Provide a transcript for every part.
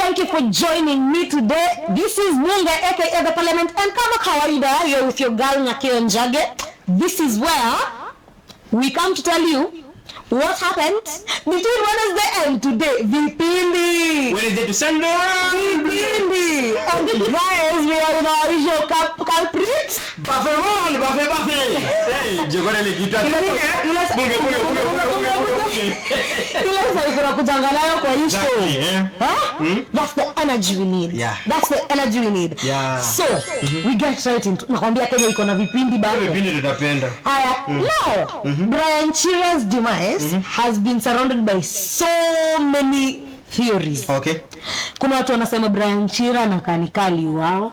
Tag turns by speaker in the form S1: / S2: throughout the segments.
S1: Thank you for joining me today. This is BUNGEE aka the Parliament, and kama kawaida you're with your girl Nyakio Njage. This is where we come to tell you what happened between Wednesday and today. Vipindi.
S2: Wednesday to Sunday.
S1: Vipindi. And guys, we are in our usual culprits.
S2: Buffet. Hey, jogona le guitar.
S1: That's the energy we need.
S2: Yeah.
S1: That's the energy we need.
S2: Yeah.
S1: So, we get right into nakwambia Kenya iko na vipindi bado.
S2: Vipindi tutapenda.
S1: Now, Brian Chira's demise has been surrounded by so many theories.
S2: Okay.
S1: Kuna watu wanasema Brian Chira na kanikali wao.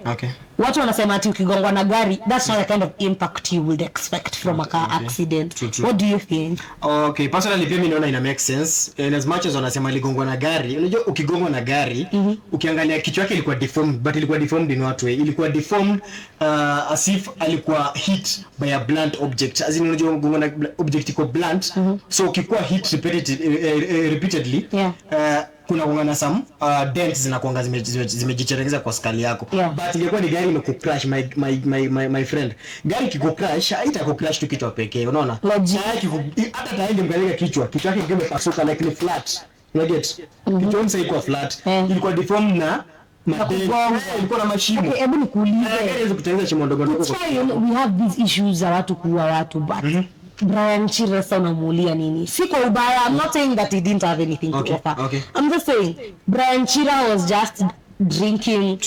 S2: Okay.
S1: Watu wanasema ati ukigongwa na gari, that's not the kind of impact you would expect from a car accident.
S2: True.
S1: What do you think?
S2: Okay, personally pia mimi naona ina make sense. And as much as wanasema aligongwa na gari, unajua ukigongwa na gari, ukiangalia kichwa chake ilikuwa deformed, but ilikuwa deformed in what way? Ilikuwa deformed as if alikuwa hit by a blunt object. As in unajua ugongwa na object iko blunt, so ukikuwa hit repeatedly, kuna kuongana some dents zinakuanga zimejicherengeza kwa skull yako. But ingekuwa ni gari imekucrash my friend. Gari kikucrash haitakucrash tu kichwa pekee, unaona? Hata taende mkaleka kichwa yake kimepasuka like ni flat. You get? Kichwa msa iko flat. Ilikuwa deformed na ilikuwa na mashimo.
S1: Okay, hebu nikuulize.
S2: Gari kutengeneza shimo ndogo ndogo.
S1: We have these issues za watu kuua watu, but Brian Chira sana muulia nini? Siko ubaya. I'm not saying that he didn't have anything to offer.
S2: Okay.
S1: I'm just saying Brian Chira was just drinking,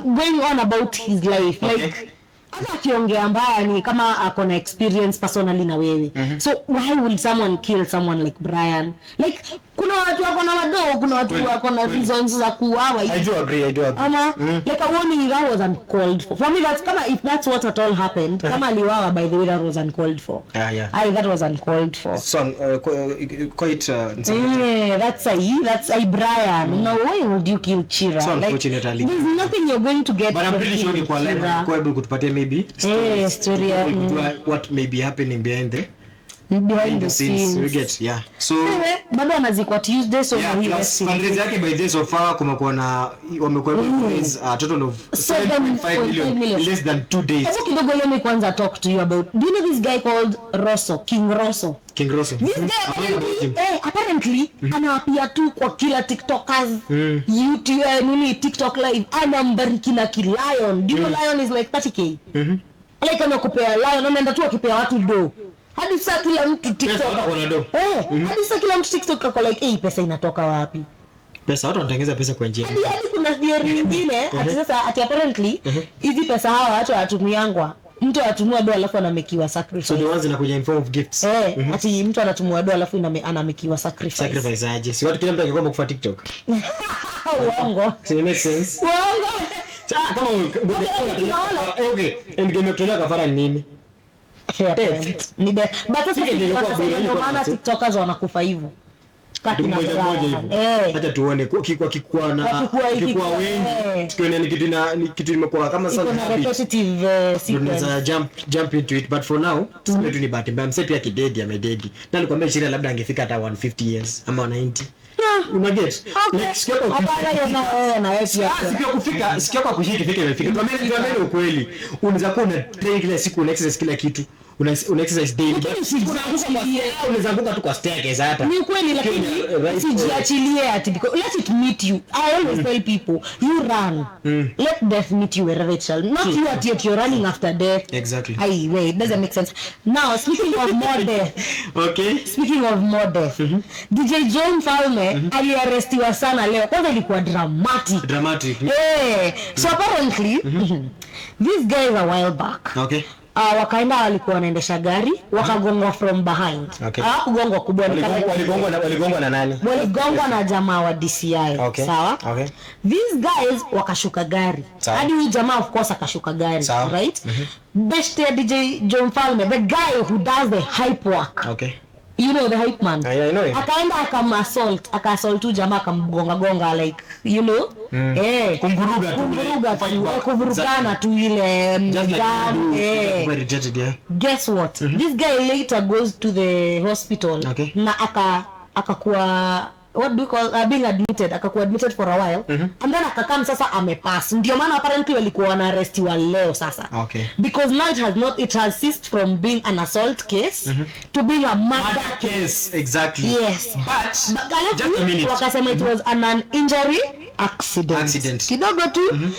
S1: going on about his life. Like hata kiongea mbaya ni kama akona experience personally na wewe. So why would someone kill someone like Brian? Like kuna watu wako na wadogo, kuna watu wako na reasons za kuuawa.
S2: I do agree.
S1: Like a warning that was uncalled for. For me, that's kama if that's what at all happened, kama aliwawa, by the way, that was uncalled for. That was uncalled for.
S2: So quite
S1: that's a Brian. No, why would you kill Chira?
S2: So
S1: like,
S2: unfortunately,
S1: there's nothing you're going to get.
S2: But I'm pretty sure kwa live kwa able kutupatia maybe
S1: story
S2: what may be happening behind the
S1: scenes.
S2: We get so
S1: bado anazikwa Tuesday, so
S2: he has fundraised yake by this so far kumekuwa na wamekuwa a total of 7.5 million less than 2 days.
S1: Hebu kidogo let me kwanza talk to you about, do you know this guy called King Rosso?
S2: This
S1: guy apparently anawapia tu kwa kila TikTokers, YouTube, TikTok live, anambariki na Lion. Do you know Lion is like 30k? Like anakupea Lion, anaenda tu akipea watu do. Hadi sasa kila mtu TikTok hadi sasa kila mtu TikTok ako like, hey, pesa inatoka wapi?
S2: Pesa watu wanatengeneza pesa kwa njia.
S1: Hadi kuna theory nyingine ati sasa apparently hizi pesa hawa watu watumiangwa. Mtu atumua do alafu anamekiwa sacrifice.
S2: So the ones inakuja in form of gifts.
S1: Ati mtu anatumua do alafu anamekiwa sacrifice.
S2: Sacrifice aje? Si watu kila mtu akikomba kufa TikTok.
S1: Uongo.
S2: So it makes sense.
S1: Uongo.
S2: Kama okay, and game kutoka kafara nini? Ni de but sasa maana TikTokers wanakufa hivyo. Kati moja. Acha tuone kikuwa wengi. Tukiona ni kitu imekuwa kama sana
S1: repetitive
S2: sequence. Jump into it, but for now tuseme tu ni bahati mbaya. Mse pia kidedi amededi. Na nikwambia Chira labda angefika hata 150 years ama 90. Unaget? Like sikia kwa kushika imefika. Tuambie ukweli. Unaweza kuwa una train kila siku, una exercise kila kitu. Una exercise daily. Unazunguka tu kwa staircase hata.
S1: Ni kweli, lakini sijiachilie ati because let it meet you. I always tell people, you run. Let death meet you wherever it shall. Not you at you're running after death.
S2: Exactly.
S1: Wait, it doesn't make sense. Now, speaking of more death.
S2: Okay.
S1: Speaking of more death. DJ John Falme aliarestiwa sana leo. Kwanza ilikuwa dramatic. So apparently this guy is a while back.
S2: Okay.
S1: Wakaenda walikuwa wanaendesha gari, wakagongwa from behind. Hawakugongwa kubwa,
S2: waligongwa na nani?
S1: Waligongwa na jamaa wa DCI. Sawa?
S2: Okay.
S1: These guys wakashuka gari. Hadi huyu jamaa of course akashuka gari, right? Best DJ John Falme, the guy who does the hype work.
S2: Okay.
S1: You know the hype man.
S2: I know him.
S1: Akaenda akaassault tu jamaa akamgonga like, you know? Kuvurugana tu ile Guess what? This guy later goes to the hospital.
S2: Okay.
S1: Na akakuwa what do you call being admitted, akakuwa admitted for a while, and then akakam sasa amepass. Ndio maana apparently walikuwa wana arrest wa leo sasa.
S2: Okay.
S1: Because now it has ceased from being an assault case to being a murder case.
S2: Exactly.
S1: Yes.
S2: But just a minute.
S1: Wakasema it was an injury accident. Kidogo tu.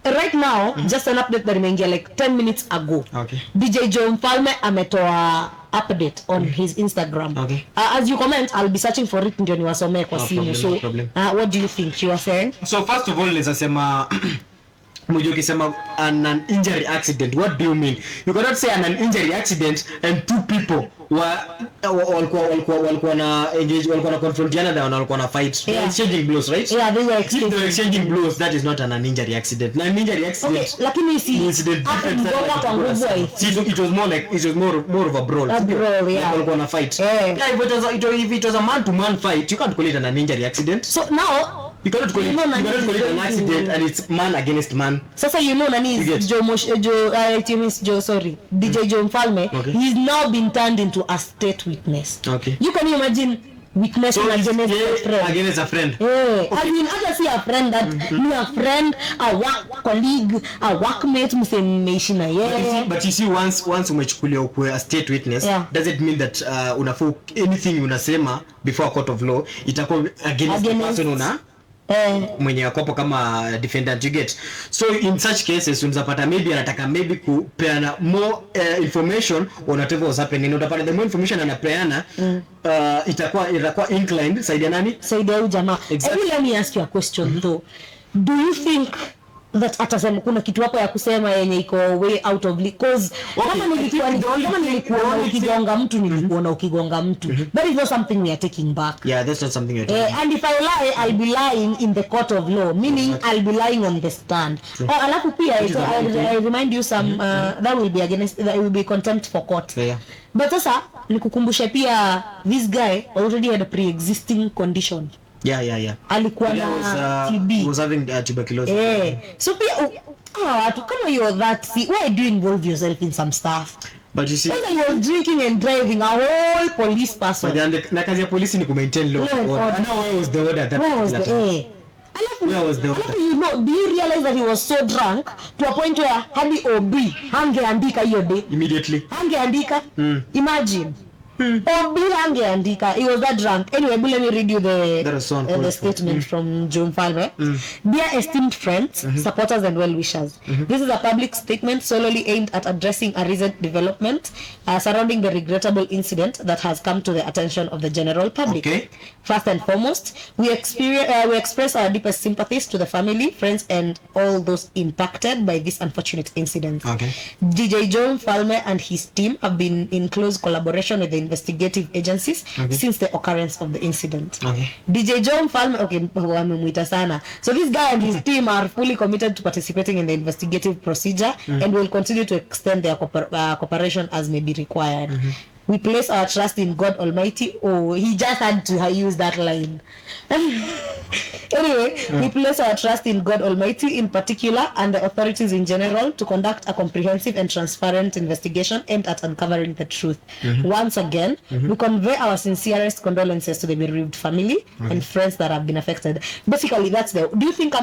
S1: Right now, just an update that imeingia like 10 minutes ago.
S2: Okay.
S1: DJ Joe Mfalme ametoa update on his Instagram.
S2: Okay.
S1: As you comment, I'll be searching for it ndio niwasomee kwa simu. So, what do you think you are saying?
S2: So first of all, let's sema Mujo ukisema an injury accident, what do you mean? You cannot say an injury accident and two people walikuwa na engage, walikuwa na confrontiana na walikuwa na fight, exchanging blows, right?
S1: Yeah, they were
S2: exchanging blows. That is not an injury accident. An injury accident.
S1: Okay, lakini si
S2: incident. It was more like more of a brawl.
S1: A brawl, yeah.
S2: Walikuwa na fight. Yeah, if it was a man to man fight, you can't call it an injury accident.
S1: So now
S2: you cannot call it an accident and it's man against man.
S1: Sasa nani DJ Joe Mfalme, he's now been turned into a state witness.
S2: Okay.
S1: You can imagine witness so
S2: against a friend.
S1: Yeah. I mean, I see a friend that me a friend, a work colleague, a workmate msemeshina
S2: But you see once umechukulia ukwe a state witness, does it mean that unafaa anything unasema before a court of law itakuwa against the person mwenye akopo kama defendant, you get? So in such cases unapata maybe anataka kupeana more information on whatever was happening. Unapata the more information anapeana itakuwa inclined side ya nani?
S1: Side ya jamaa. Exactly. Let me ask you a question though. Do you think that atasema kuna kitu hapo ya kusema yenye iko way out of league? Cause kama nilikuwa ukigonga mtu nilikuwa ukigonga mtu, that is not something we are taking back.
S2: Yeah, that's not something you're taking.
S1: And if I lie, I'll be lying in the court of law, meaning I'll be lying on the stand. Alafu pia I remind you some that will be contempt for court.
S2: Yeah.
S1: But sasa nikukumbushe pia this guy already had a pre-existing condition.
S2: Yeah.
S1: Alikuwa na TB.
S2: He was having tuberculosis.
S1: So pia watu kama you're that, why do you involve yourself in some stuff?
S2: But you see,
S1: when you are drinking and driving, a whole police person.
S2: But na kazi ya polisi ni ku-maintain law. And now where was the order at that time? Where was the order?
S1: Do you realize that he was so drunk to a point where hadi OB hangeandika hiyo day?
S2: Immediately.
S1: Hangeandika? Imagine. OB hangeandika. He was that drunk. Anyway, let me read you the statement from Joe Mfalme. Dear esteemed friends, supporters and well-wishers. This is a public statement solely aimed at addressing a recent development surrounding the regrettable incident that has come to the attention of the general public.
S2: Okay.
S1: First and foremost, we express our deepest sympathies to the family, friends, and all those impacted by this unfortunate incident.
S2: Okay.
S1: DJ Joe Mfalme and his team have been in close collaboration with the investigative agencies since the occurrence of the incident.
S2: Okay.
S1: DJ Joe Mfalme, wamemuita sana. So this guy and his team are fully committed to participating in the investigative procedure and will continue to extend their cooperation as may be required. We place our trust in God Almighty. Oh, he just had to use that line. Anyway, we place our trust in God Almighty in particular and the authorities in general to conduct a comprehensive and transparent investigation aimed at uncovering the truth. Once again, we convey our sincerest condolences to the bereaved family and friends that have been affected. Basically, that's the... Do you think I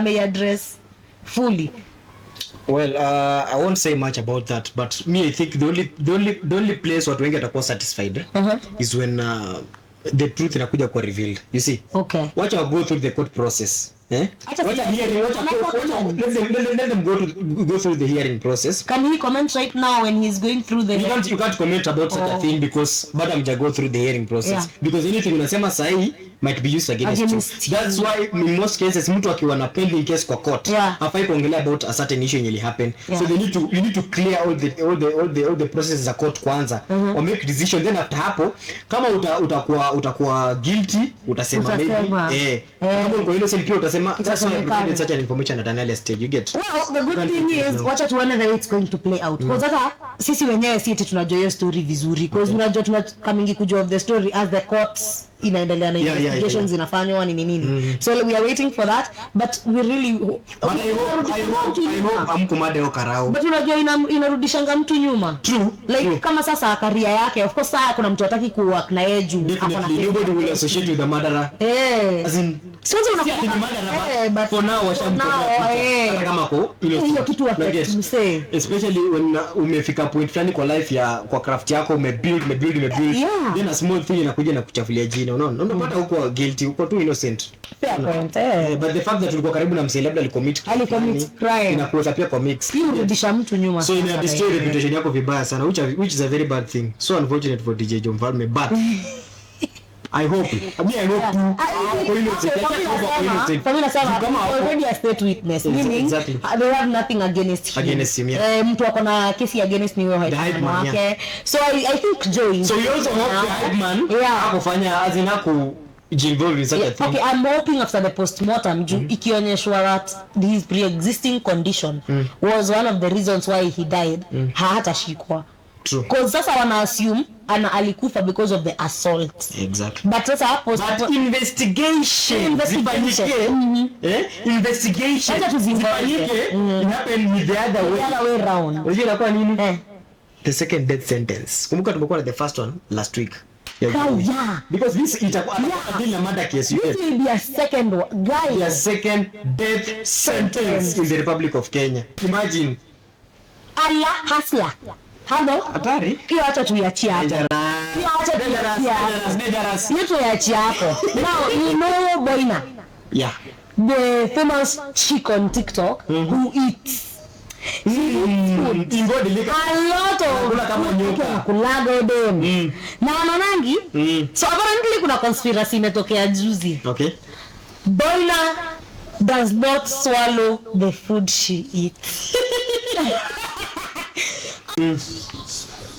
S1: may address fully?
S2: Well, I won't say much about that, but me, I think the only place watu wengi watakuwa satisfied is when the truth inakuja kuwa revealed. You see?
S1: Okay.
S2: Watch our go through the court process. Let them go through the hearing process.
S1: Can he comment right now when he's going through the...
S2: You can't comment about such a thing because madam ja go through the hearing process. Because anything unasema sahi might be used against you. That's why in most cases mtu akiwa na pending case kwa court hafai kuongelea about a certain issue yenye happen. So you need to clear all the processes za court kwanza or make decision. Then after hapo kama utakuwa guilty utasema maybe kama uko innocent pia utasema that's why I such an information at an early stage. You get?
S1: Well, the good thing is wacha tuone the way it's going to play out. Because hata sisi wenyewe sisi tunajua hiyo story vizuri. Because unajua tunakaming kujua of the story as the courts inaendelea na investigations zinafanywa ni nini. So we are waiting for that, but we really
S2: I hope amkumade okarao.
S1: But unajua inarudishanga mtu nyuma.
S2: True.
S1: Like kama sasa career yake, of course sasa kuna mtu hataki kuwork na yeye juu
S2: hapo na nobody will associate with the murderer.
S1: As in sio
S2: unakuwa but for now
S1: hata
S2: kama ko
S1: hiyo kitu
S2: say especially when umefika point fulani kwa life ya kwa craft yako umebuild then a small thing inakuja na kuchafulia jina unapata huko guilty huko too innocent.
S1: Fair point.
S2: But the fact that ulikuwa karibu na msee labda alicommit
S1: crime
S2: inakuwa pia kwa mix
S1: hiyo rudisha mtu nyuma,
S2: so ina destroy reputation yako vibaya sana, which is a very bad thing, so unfortunate for DJ Jomfalme, but I hope
S1: already a state witness, meaning they have nothing against him. Mtu ako na kesi against ni wewe wake, so I think Joey,
S2: so you also hope the hype man akufanya azina ku involved in such a thing.
S1: Okay, I'm hoping after the postmortem ikionyeshwa that his pre-existing condition was one of the reasons why he died, hatashikwa.
S2: True.
S1: Because sasa wana assume alikufa because of the assault.
S2: Exactly.
S1: But sasa hapo
S2: investigation it happened with the other way
S1: round.
S2: Unajua inakuwa nini? The second death sentence. Kumbuka tumekuwa na the first one last week.
S1: Yeah.
S2: Because this itakuwa na murder case.
S1: This will be a second guy.
S2: A second death sentence in the Republic of Kenya. Imagine.
S1: Allah hasla. Hello?
S2: Hatari.
S1: Hiyo acha tuiachie hapo. Hiyo acha tuiachie hapo. Hiyo tuiachie hapo. Now, you know Boina.
S2: Yeah.
S1: The famous chick on TikTok who eats food. A lot of kulaga dem. Na ananangi. So apparently kuna conspiracy imetokea juzi.
S2: Okay.
S1: Boina does not swallow the food she eats.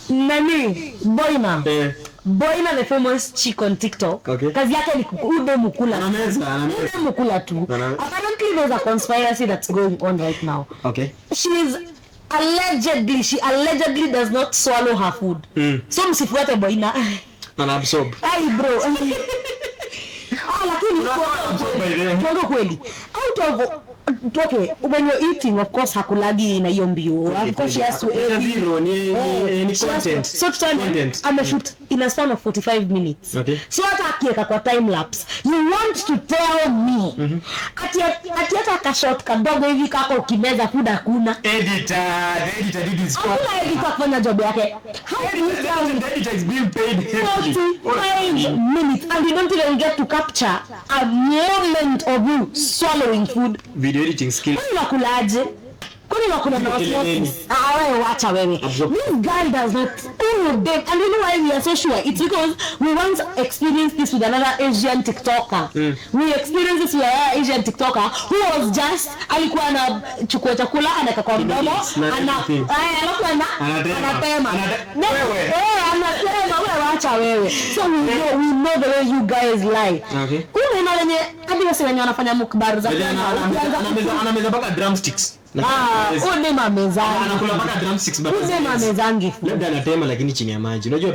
S1: Nani? Boina. Boina, the famous chick on TikTok.
S2: Okay.
S1: Kazi yake ni kukude mukula.
S2: Anameza
S1: mukula tu. Apparently there's a conspiracy that's going on right now.
S2: Okay.
S1: She allegedly does not swallow her food. So msifuate Boina.
S2: Absorb.
S1: Ai bro. Lakini kwa kweli. Out of okay, when you're eating, of course hakulagi na hiyo mbio. Of course she has to
S2: ni content.
S1: So I'm a shoot in a span of 45 minutes.
S2: Okay.
S1: So hata akiweka kwa time lapse, you want to tell me ati hata ka shot kadogo hivi kako ukimeza food hakuna.
S2: The editor did his job.
S1: Hakuna editor kufanya job yake.
S2: The editor is being paid
S1: 45 minutes and you don't even get to capture a moment of you swallowing food.
S2: Video editing skill.
S1: Unakulaje? Kwani unakula na wasiwasi? Wewe wacha wewe. This guy does not and you know why we are so sure? It's because we once experienced this with another Asian TikToker. We experienced this with another Asian TikToker who was just alikuwa na chukua chakula anaweka kwa mdomo alafu anatema. Wewe wacha wewe. So we know the way you guys lie.
S2: Okay.
S1: Kuna wenye hadi wasi wenye wanafanya mukbar za
S2: anameza mpaka drumsticks.
S1: Unema mezangi.
S2: Anakula mpaka drumsticks bado.
S1: Unema mezangi.
S2: Labda anatema lakini chini ya maji. Unajua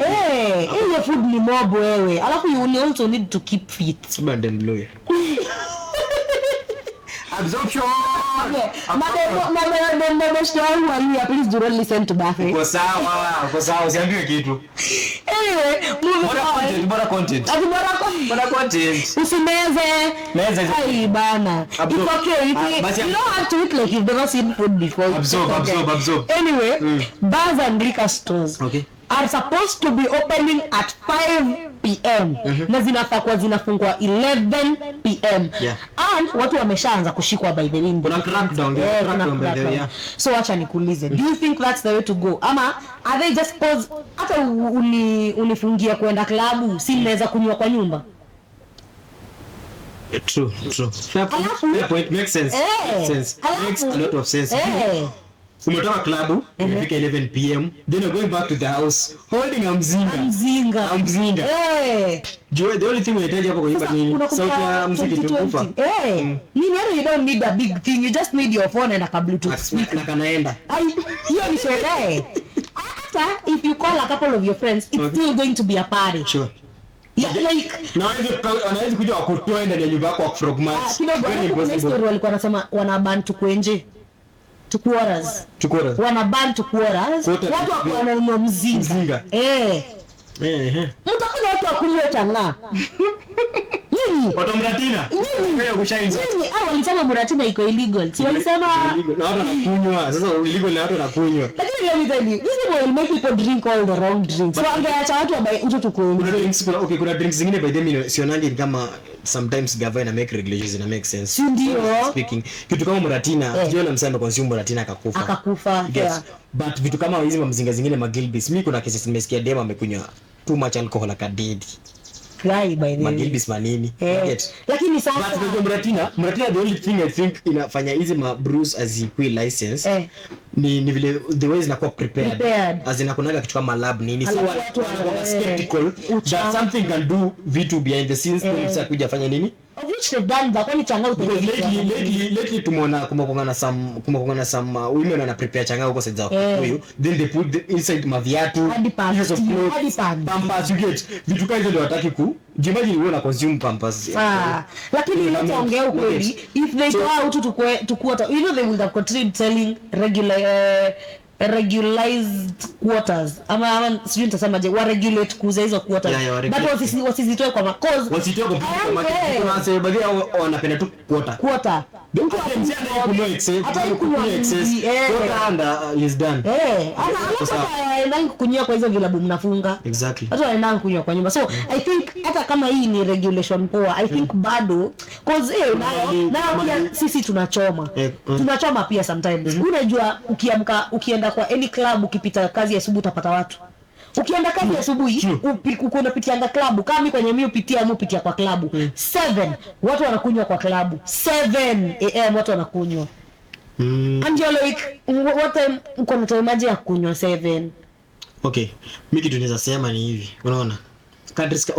S1: ile food ni mob wewe. Alafu you also need to keep fit.
S2: Banden blow. Absorption.
S1: Please do not listen to Buffy.
S2: Uko sawa, usiambiwe kitu.
S1: Anyway,
S2: bora content.
S1: Usimeze.
S2: Meza.
S1: Ai bana. It's okay. You don't have to eat like you've never seen food before.
S2: Absorb.
S1: Anyway, bars and liquor stores are supposed to be opening at 5 p.m. Na zinafaa kuwa zinafungwa 11 p.m. And watu wameshaanza kushikwa by the wind.
S2: Kuna crackdown by the way.
S1: So acha nikuulize, do you think that's the way to go? Ama are they just cause hata unifungia kwenda klabu si naweza kunywa kwa nyumba?
S2: True. Fair point. Makes sense. Makes a lot of sense. Umetoka klabu, umefika 11 p.m. Then you're going back to the house holding a mzinga. The only thing unahitaji hapo kwa nyumba ni sauti ya muziki tukufa.
S1: You don't need a big thing. You just need your phone and a Bluetooth speaker.
S2: Na kanaenda.
S1: Hiyo ni sherehe. After if you call a couple of your friends, it's still going to be a party.
S2: Sure.
S1: Yeah, like
S2: na wanaweza kuja wakutoa ndani ya nyumba yako wa frog match.
S1: Kidogo story walikuwa wanasema wana ban tukwenje. Tukuoras. Wana ban tukuoras. Watu wananunua mzinga. Mtakuja watu wakunywa changa.
S2: Watu mratina. Wewe kushainza.
S1: Walisema mratina iko illegal. Si walisema
S2: na watu wanakunywa. Sasa illegal na watu wanakunywa.
S1: Lakini let me tell you, this will make people drink all the wrong drinks. So angeacha watu wabaye nje tukwenje.
S2: Kuna drinks zingine by the way sionangi kama sometimes government make regulations and make sense.
S1: Ndio.
S2: Speaking. Kitu kama mratina, sijaona msema consume mratina akakufa.
S1: Yeah.
S2: But vitu kama hizi mzinga zingine magilbis, mimi kuna cases nimesikia dem amekunywa too much alcohol akadedi.
S1: Cry by the
S2: magilbis manini.
S1: Lakini sasa
S2: but mratina the only thing I think inafanya hizi ma brews as equal license ni vile the ways zinakuwa prepared. As inakunaga kitu kama lab nini, so watu wana skeptical that something can do vitu behind the scenes kwa kuja fanya nini,
S1: of which they've done that when changa
S2: lately tumeona kumekongana some women wana prepare changa huko sasa huyu, then they put the inside maviatu, pieces of clothes, pampers, you get vitu kama hizo ndio wataki ku jimaji wewe na consume pampers.
S1: Lakini let's ongea ukweli, if they go out to quarter, you know they would have continued selling regularized quarters ama sijui nitasema je wa regulate kuuza hizo quarters, but wasizitoe kwa cause
S2: wasitoe kwa kuna baadhi wanapenda tu quarter don't kunywa excess and is done
S1: ana kunywa kwa hizo vilabu mnafunga
S2: exactly
S1: hata wanaenda kunywa kwa nyumba. So I think hata kama hii ni regulation poa, I think bado cause na pia sisi tunachoma pia sometimes. Unajua ukienda kwa any club ukipita kazi asubuhi utapata watu. Ukienda kazi asubuhi unapitia club kama mimi kwenye mimi upitia kwa club 7 watu wanakunywa kwa club 7 am watu wanakunywa. And you're like what time uko na time ya kunywa 7?
S2: Okay, mimi kitu naweza sema ni hivi, unaona countries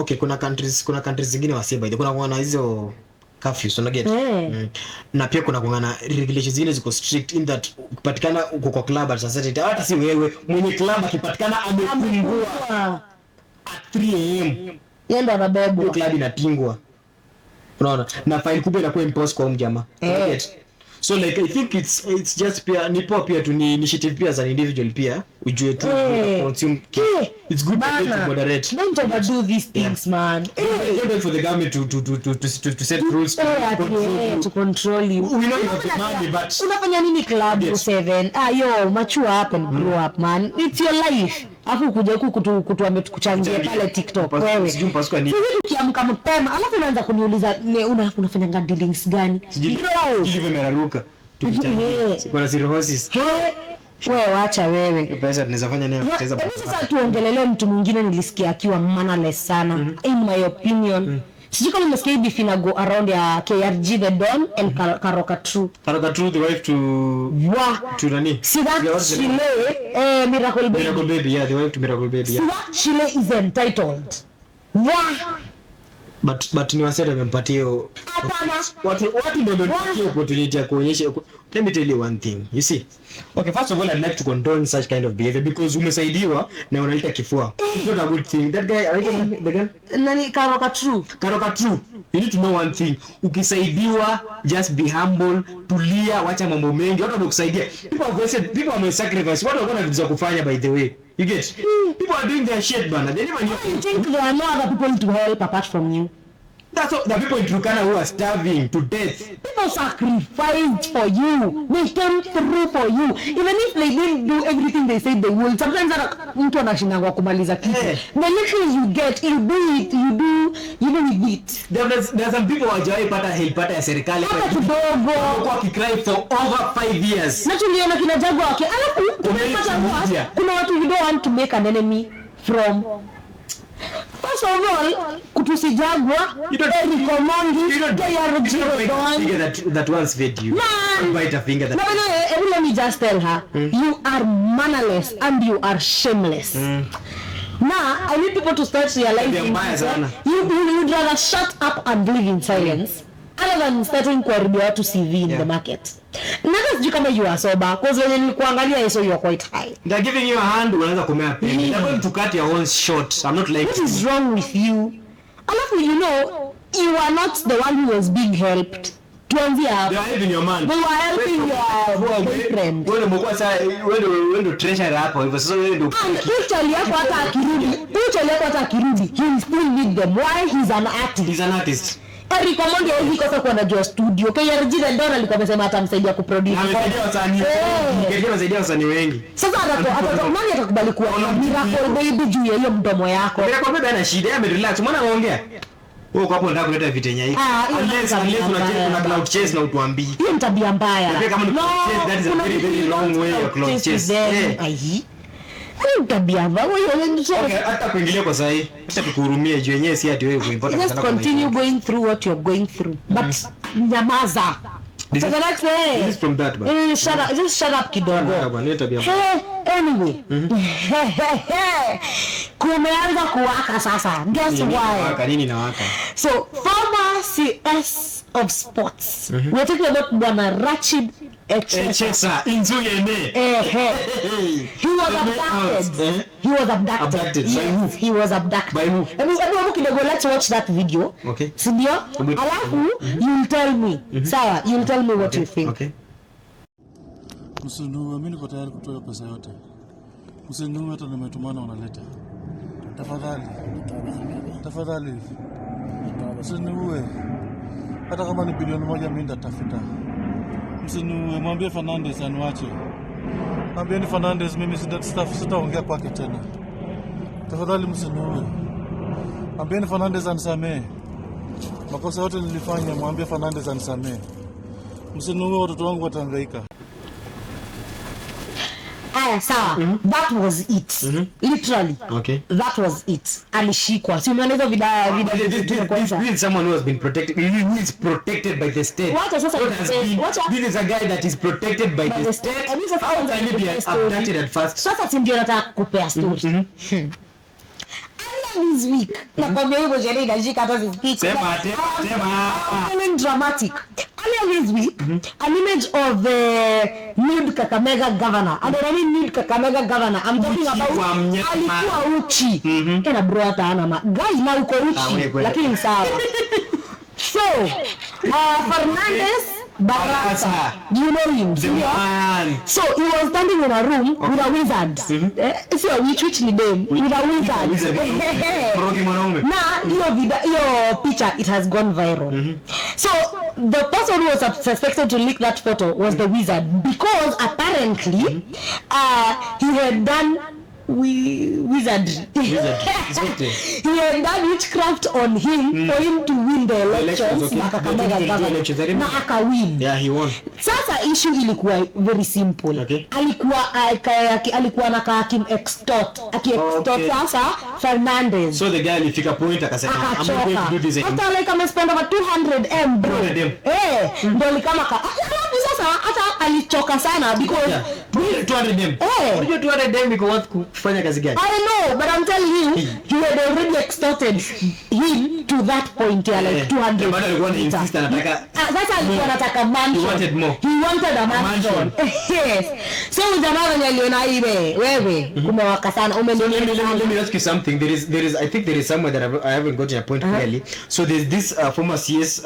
S2: kuna countries zingine wasema kuna hizo curfews una get na pia kuna regulations zingine ziko strict in that ukipatikana uko kwa club at Saturday, hata si wewe mwenye club akipatikana amefungua at 3 am
S1: yenda anabebwa,
S2: club inatingwa, unaona, na fine kubwa inakuwa impose kwa mjamaa get. So like I think it's just pia ni poa pia tu ni initiative pia as an individual pia ujue tu consume it's good to moderate,
S1: don't overdo these things man.
S2: Don't wait for the government to set rules
S1: to control you.
S2: We know you have the money but
S1: unafanya nini club 7 yo mature up and grow up man, it's your life. Afu kuja huku kutuambia tukuchangie pale TikTok wewe. Sijui ukiamka mapema alafu unaanza kuniuliza unafanya dealings gani?
S2: Sijui vimeraruka. Kuna cirrhosis.
S1: Wewe acha wewe.
S2: Pesa tunaweza fanya nini kucheza baba?
S1: Sasa tuongelelee mtu mwingine nilisikia akiwa mannerless sana. In my opinion. Sijui kama umesikia hivi fina go around ya KRG the Don and Karoka True the wife to nani? See that Chile Miracle Baby,
S2: yeah, the wife to Miracle Baby, yeah.
S1: See that Chile is entitled.
S2: But ni wasema wamempatia watu ndio wamempatia opportunity ya kuonyesha. Let me tell you one thing, you see, okay, first of all I'd like to condone such kind of behavior because umesaidiwa na unaleta kifua. It's not a good thing. That guy the girl
S1: nani Karoka True,
S2: you need to know one thing, ukisaidiwa just be humble, tulia, wacha mambo mengi. Watu wamekusaidia, people are sacrifice, watu wako na vitu za kufanya by the way, you get, people are doing their shit bana, they never knew.
S1: I think there are no other people to help apart from you.
S2: That's all, the people in Turkana who are starving to death.
S1: People sacrificed for you. They came through for you. Even if they didn't do everything they said they would. Sometimes mtu anashinda kwa kumaliza kitu. The little you get, you do it, you know with it.
S2: There are some people wajawai pata help ya serikali
S1: kwa kidogo.
S2: Kwa kicry for over 5 years.
S1: Na tuliona kina Jago wake. Alafu kuna watu you don't want to make an enemy from. First of all, kutusijagwa,
S2: that once fed you.
S1: Man,
S2: bite a finger that.
S1: No, let me just tell her, you are mannerless and you are shameless. Now, I need people to start realizing you'd rather shut up and live in silence other than starting kuharibia watu CV in the market. Naka sijui kama you are sober, cause when nilikuangalia so you are quite high.
S2: They're giving you a hand, unaanza kumea peni. They're going to cut your own short. I'm not like.
S1: What is wrong with you? alafu you know you are not the one who was being helped. Tuanzia hapo.
S2: They are helping your man.
S1: They were helping your boyfriend.
S2: Wewe mko sasa wewe treasure hapo hivyo sasa wewe ndio
S1: Uchali yako hata akirudi he will still need them. Why? He's an artist.
S2: He's an artist.
S1: Recommend hivi kwa kuwa najua studio. KRG Ndona alikuwa amesema atamsaidia kuproduce.
S2: Amesaidia wasanii. Amesaidia wasanii wengi.
S1: Sasa nani atakubali kuwa Miracle Baby juu ya hiyo mdomo yako?
S2: Miracle Baby ana shida, amerelax. Mbona anaongea? Wewe kwa hapo unataka kuleta vitenya hivi. Unless una cloud chase na utuambii.
S1: Hiyo ni tabia mbaya.
S2: Kama ni chase, that is a very very long way of cloud chase.
S1: Ai. Tabia mbaya hiyo.
S2: Okay, hata kuingilia kwa sahi. Acha tukuhurumie juu yenyewe si ati wewe kuimport
S1: sana. Just continue going through what you're going through. But nyamaza.
S2: This
S1: So the next day.
S2: This is from that man.
S1: Just shut up kidogo.
S2: Bwana, tabia.
S1: Anyway. Kumeanza kuwaka sasa. Guess why?
S2: Waka nini na waka?
S1: So former CS of sports. We're talking about Bwana Rachid
S2: Echesa Inzuyeme.
S1: He was abducted. He was abducted.
S2: Abducted.
S1: Yes, he was abducted.
S2: By who?
S1: Let's watch that video.
S2: Okay.
S1: Sindio? Alafu, you'll tell me. Sawa, you'll tell me what you think.
S2: Okay.
S3: Msinu, mimi niko tayari kutoa pesa yote. Msinu hata nimetumana unaleta. Tafadhali. Msinu hata kama ni bilioni 1 mimi nitatafuta. Msinu mwambie Fernandez aniache. Mwambie Fernandez mimi sitaongea kwake tena. Tafadhali msinu. Mwambie Fernandez anisamee. Makosa yote nilifanya, mwambie Fernandez anisamee. Msinu watoto wangu watahangaika.
S1: Sawa. That was it. Literally.
S2: Okay.
S1: That was it. Alishikwa. Si umeona vida
S2: This is someone who has been protected. He is protected by the state. This is a guy that is protected by the state.
S1: And this is
S2: how can he be abducted at first?
S1: Sasa si ndio nataka kupea story. This week. Nakwambia hivyo jeri inashika hata speech.
S2: Sema.
S1: Dramatic. Earlier this week, an image of the nude Kakamega governor. And when I mean nude Kakamega governor, I'm talking about alikuwa uchi. Kena bro hata ana guys na uko uchi. Lakini sawa. So, Fernandez Barasa. Do you know him? So he was standing in a room with a wizard. So which name? With a wizard. Now, your picture, it has gone viral. So the person who was suspected to leak that photo was the wizard because apparently he had done wizardry. He had done witchcraft on him for him to win the elections. Na akawin.
S2: Yeah, he won.
S1: Sasa issue ilikuwa very simple.
S2: Okay.
S1: Alikuwa anakaa extort sasa Fernandez.
S2: So the guy alifika point akasema I'm going to do this.
S1: Hata like amespend over 200M bro. Ndio kama sasa hata alichoka sana because
S2: 200M. Unajua 200M iko worth kufanya kazi gani?
S1: I know, but I'm telling you, he had already extorted him to that point here, like 200.
S2: Bado alikuwa insist anataka.
S1: Sasa alikuwa anataka mansion.
S2: He wanted more.
S1: He wanted a mansion. Yes. So jamaa wenye aliona ile wewe kumewaka sana.
S2: Let me ask you something. There is I think there is somewhere that I haven't gotten a point clearly. So there's this former CS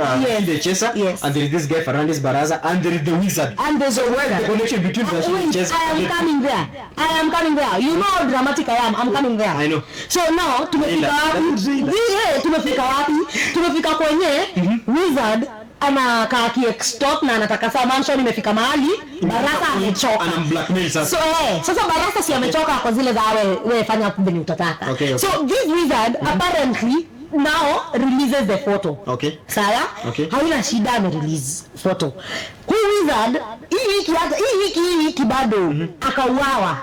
S2: Chesa, and there is this guy Fernandez Barasa, and there is the wizard.
S1: And there's a wizard.
S2: The connection between Chesa.
S1: I am coming there. You know how dramatic I am. I'm coming there.
S2: I know.
S1: So now tumefika wapi? Tumefika kwenye wizard anakaa ki-extort na anataka saa mansion imefika mahali Barasa amechoka.
S2: Ana blackmail sasa.
S1: So sasa Barasa si amechoka kwa zile za wewe fanya venye utataka.
S2: Okay.
S1: So this wizard apparently now releases the photo.
S2: Okay.
S1: Sawa?
S2: Okay.
S1: Haina shida ame-release photo. Huyu wizard hii wiki bado akauawa.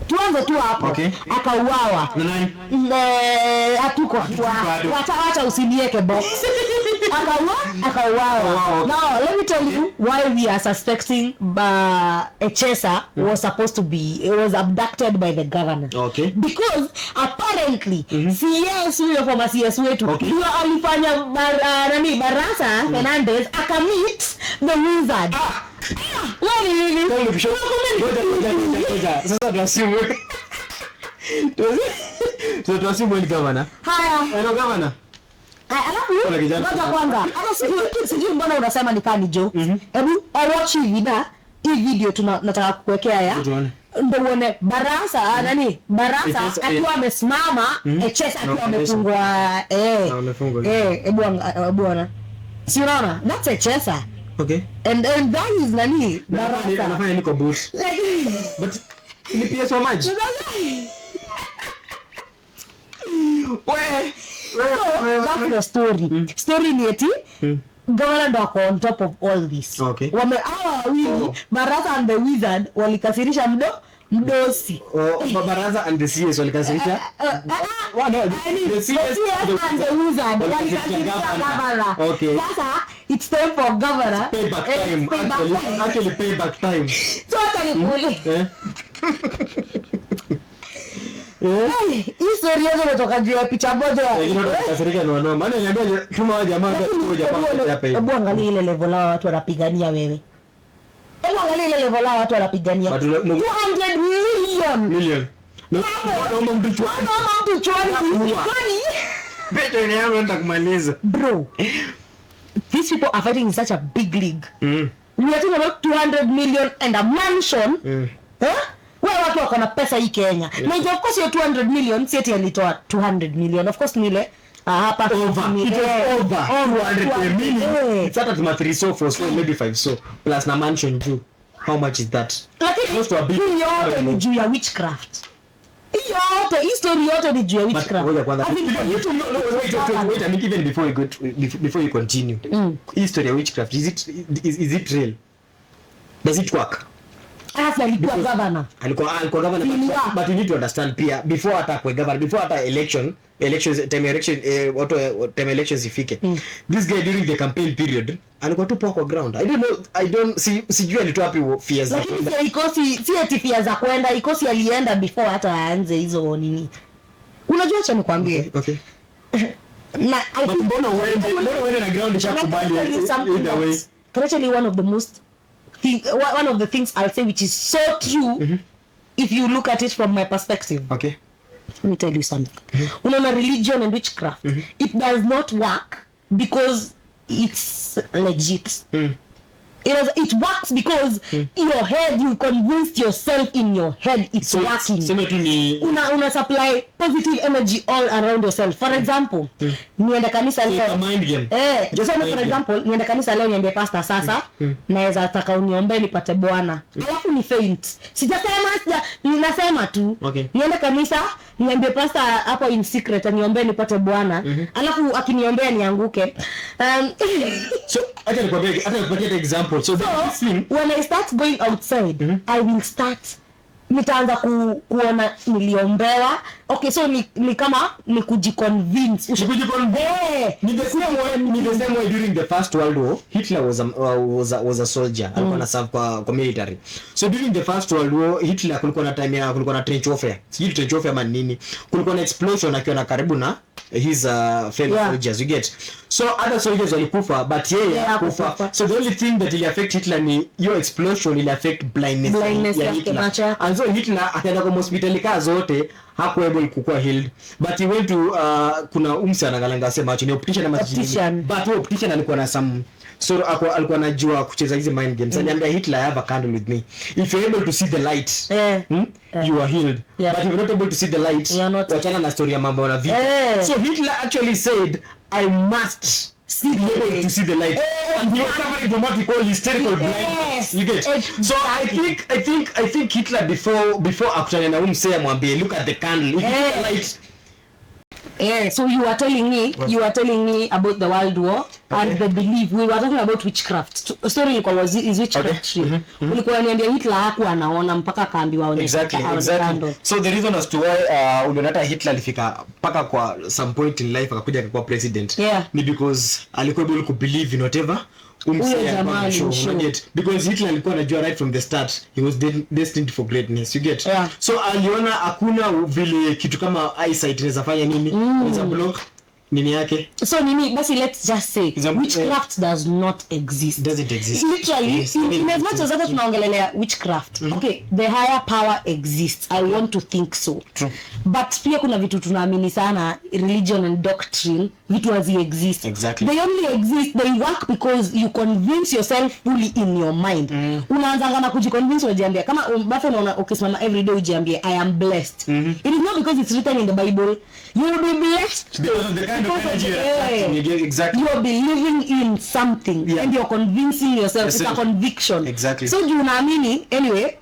S1: Tuanze tu hapo.
S2: Okay.
S1: Akauawa.
S2: Nani?
S1: Hatuko. Wacha usinieke box. Akauawa. Now, let me tell you why we are suspecting Echesa was abducted by the governor.
S2: Okay.
S1: Because apparently CS huyo former CS wetu ndio alifanya Barasa Fernandez akamit the wizard.
S2: Sasa tunasimu. So tuasimu ni governor.
S1: Haya.
S2: Hello governor.
S1: Alafu ngoja kwanza. Hata sijui mbona unasema ni kani joke. Hebu watch hii video tunataka kukuwekea ya. Ndio uone Barasa nani? Barasa akiwa amesimama, Chesa akiwa amefungwa hebu ona. Si unaona? That's a Chesa.
S2: Okay.
S1: And that is nani? Barasa.
S2: Anafanya niko boot. But ni pia so much.
S1: That's the story. Story ni eti governor ndo ako on top of all this.
S2: Okay.
S1: Wawili Barasa and the wizard walikasirisha mdosi.
S2: Barasa and the CS walikasirisha.
S1: The CS and the wizard walikasirisha governor.
S2: Okay.
S1: Sasa it's time for governor.
S2: Payback time. Actually payback time.
S1: So hata ni kule. Hii story yote inatoka juu ya picha moja.
S2: Kasirika ni wanao. Maana niambia tuma jamaa hapa.
S1: Hebu angalia ile level la watu wanapigania wewe. Hebu angalia ile level la watu wanapigania. 200 million.
S2: Naomba mtu chwani. Beto ni yangu nataka kumaliza.
S1: Bro. These people are fighting in such a big league. We are talking about 200 million and a mansion. Wewe watu wako na pesa hii Kenya. Na of course your 200 million si eti alitoa 200 million. Of course nile hapa
S2: over. It was over. 200 million. It's at my 3 so 4 so maybe 5 so plus na mansion too. How much is that?
S1: Close to a big. Yote ni juu ya witchcraft. Hii story yote ni juu ya witchcraft.
S2: Wait, I mean even before you continue. Hii story ya witchcraft is it real? Does it work?
S1: Alikuwa governor.
S2: Alikuwa governor, but you need to understand pia before atakwe governor, before ata time elections ifike. This guy during the campaign period alikuwa tu kwa ground. I don't sijui alitoa wapi fears za kwenda.
S1: Lakini ikosi si eti fears za kwenda, ikosi alienda before hata aanze hizo nini. Unajua acha nikwambie. Okay. Na
S2: mbona uende na ground ishakubali either way.
S1: Actually one of the things I'll say which is so true if you look at it from my perspective.
S2: Okay.
S1: Let me tell you something. Unaona religion and witchcraft, it does not work because it's legit. It works because in your head you convinced yourself in your head it's working.
S2: Sema tu ni
S1: una supply positive energy all around yourself. For example, nienda kanisa leo.
S2: Mind game.
S1: For example, nienda kanisa leo niambie pastor sasa naweza taka uniombee nipate Bwana. Alafu ni faint. Ninasema tu.
S2: Okay.
S1: Nienda kanisa niambie pastor hapo in secret aniombee nipate Bwana. Alafu akiniombea nianguke.
S2: So hata nikupatie example. So
S1: when I start going outside, I will start nitaanza kuona niliombewa. Okay, so ni kama ni kujiconvince.
S2: Ni the same way during the First World War. Hitler was a soldier. Alikuwa na serve kwa military. So during the First World War, Hitler kulikuwa na time ya kulikuwa na trench warfare. Sijui trench warfare man nini. Kulikuwa na explosion akiwa na karibu na his fellow soldiers, you get. So other soldiers walikufa but yeye hakufa. So the only thing that will affect Hitler ni your explosion will affect blindness ya Hitler. And so Hitler akaenda kwa hospitali kaa zote hakuwa able kukua healed, but he went to kuna umsa anagalanga sema acho ni optician ama
S1: optician.
S2: But optician alikuwa na some so alikuwa anajua kucheza hizo mind games. Aniambia Hitler, I have a candle with me. If you're able to see the light, you are healed. But if you're not able to see the light, wachana na story ya mambo na vitu. So Hitler actually said, I must be able to see the light. And he was suffering from what we call hysterical blindness. You get? So I think Hitler before akutana na umse amwambie look at the candle, if you see the light.
S1: So you are telling me about the World War and the belief. We were talking about witchcraft. Story is witchcraft. Ulikuwa niambia Hitler hakuwa anaona mpaka akaambiwa aonyeshe.
S2: Exactly. So the reason as to why unaona Hitler alifika mpaka kwa some point in life akakuja akakuwa president ni because alikuwa able to believe in whatever because Hitler alikuwa anajua right from the start he was destined for greatness, you get. So aliona hakuna vile kitu kama eyesight inaweza fanya nini, inaweza block nini yake.
S1: So nini basi let's just say witchcraft does not exist.
S2: Doesn't exist.
S1: Literally in as much as that tunaongelelea witchcraft. Okay, the higher power exists. I want to think so.
S2: True.
S1: But pia kuna vitu tunaamini sana, religion and doctrine, vitu hazi exist.
S2: Exactly.
S1: They only exist, they work because you convince yourself fully in your mind. Unaanza na kujiconvince unajiambia kama basi unaona ukisimama every day ujiambie I am blessed. It is not because it's written in the Bible. You will be blessed.
S2: The kind of energy exactly.
S1: You are believing in something and you're convincing yourself. It's a conviction.
S2: Exactly.
S1: So you naamini anyway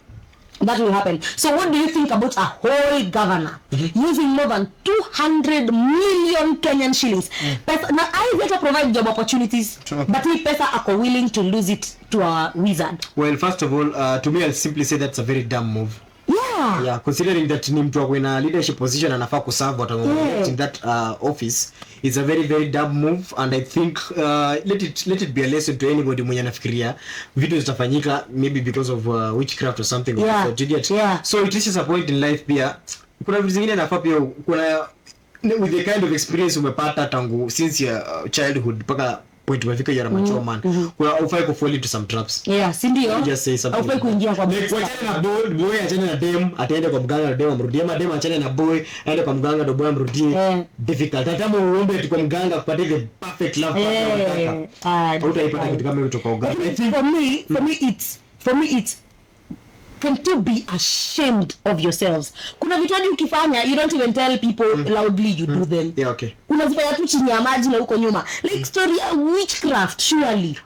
S1: that will happen. So what do you think about a whole governor using more than 200 million Kenyan shillings? Now I get to provide job opportunities, but if pesa ako willing to lose it to a wizard.
S2: Well, first of all, to me I'll simply say that's a very dumb move. Yeah, considering that ni mtu ako in a leadership position anafaa kuserve what in that office, it's a very very dumb move, and I think let it be a lesson to anybody mwenye anafikiria vitu zitafanyika maybe because of witchcraft or something of that, you get. So it reaches a point in life pia kuna vitu zingine nafaa pia kuna with the kind of experience umepata tangu since your childhood mpaka point umefika you're a mature man. Kuna ufai ku fall into some traps.
S1: Si ndio?
S2: Just say something.
S1: Ufai kuingia kwa
S2: achane na boy achane na dem ataenda kwa mganga na dem amrudie, ama dem achane na boy aende kwa mganga ndo boy amrudie. Difficult. Hata kama uombe tu kwa mganga kupata the perfect love partner utaipata kitu kama hiyo kutoka uganga. For me it's can't you be ashamed of yourselves? Kuna vitu hadi ukifanya you don't even tell people loudly you do them. Okay.
S1: Unazifanya tu chini ya maji na huko nyuma. Like story of witchcraft surely.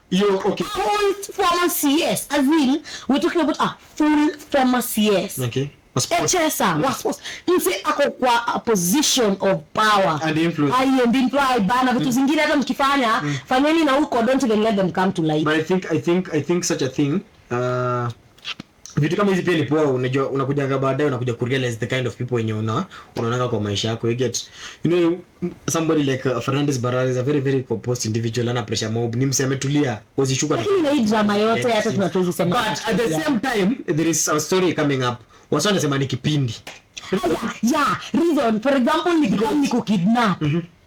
S2: Okay.
S1: Full former CS, as in we're talking about a full former CS.
S2: Okay.
S1: HSA was ako kwa a position of power
S2: and influence.
S1: And influence bana vitu zingine hata mkifanya fanyeni na huko, don't even let them come to light.
S2: But I think such a thing vitu kama hizi pia ni poa, unajua unakuja baadaye unakuja kurealize the kind of people wenye unaonanga kwa maisha yako, you get, you know, somebody like Fernandez Barara is a very very composed individual, ana pressure mob, ni mseme tulia uzishuka,
S1: lakini hii drama yote hata tunatozi sema.
S2: But at the same time there is a story coming up, wasa wanasema ni kipindi. Reason
S1: for example ni kidnap,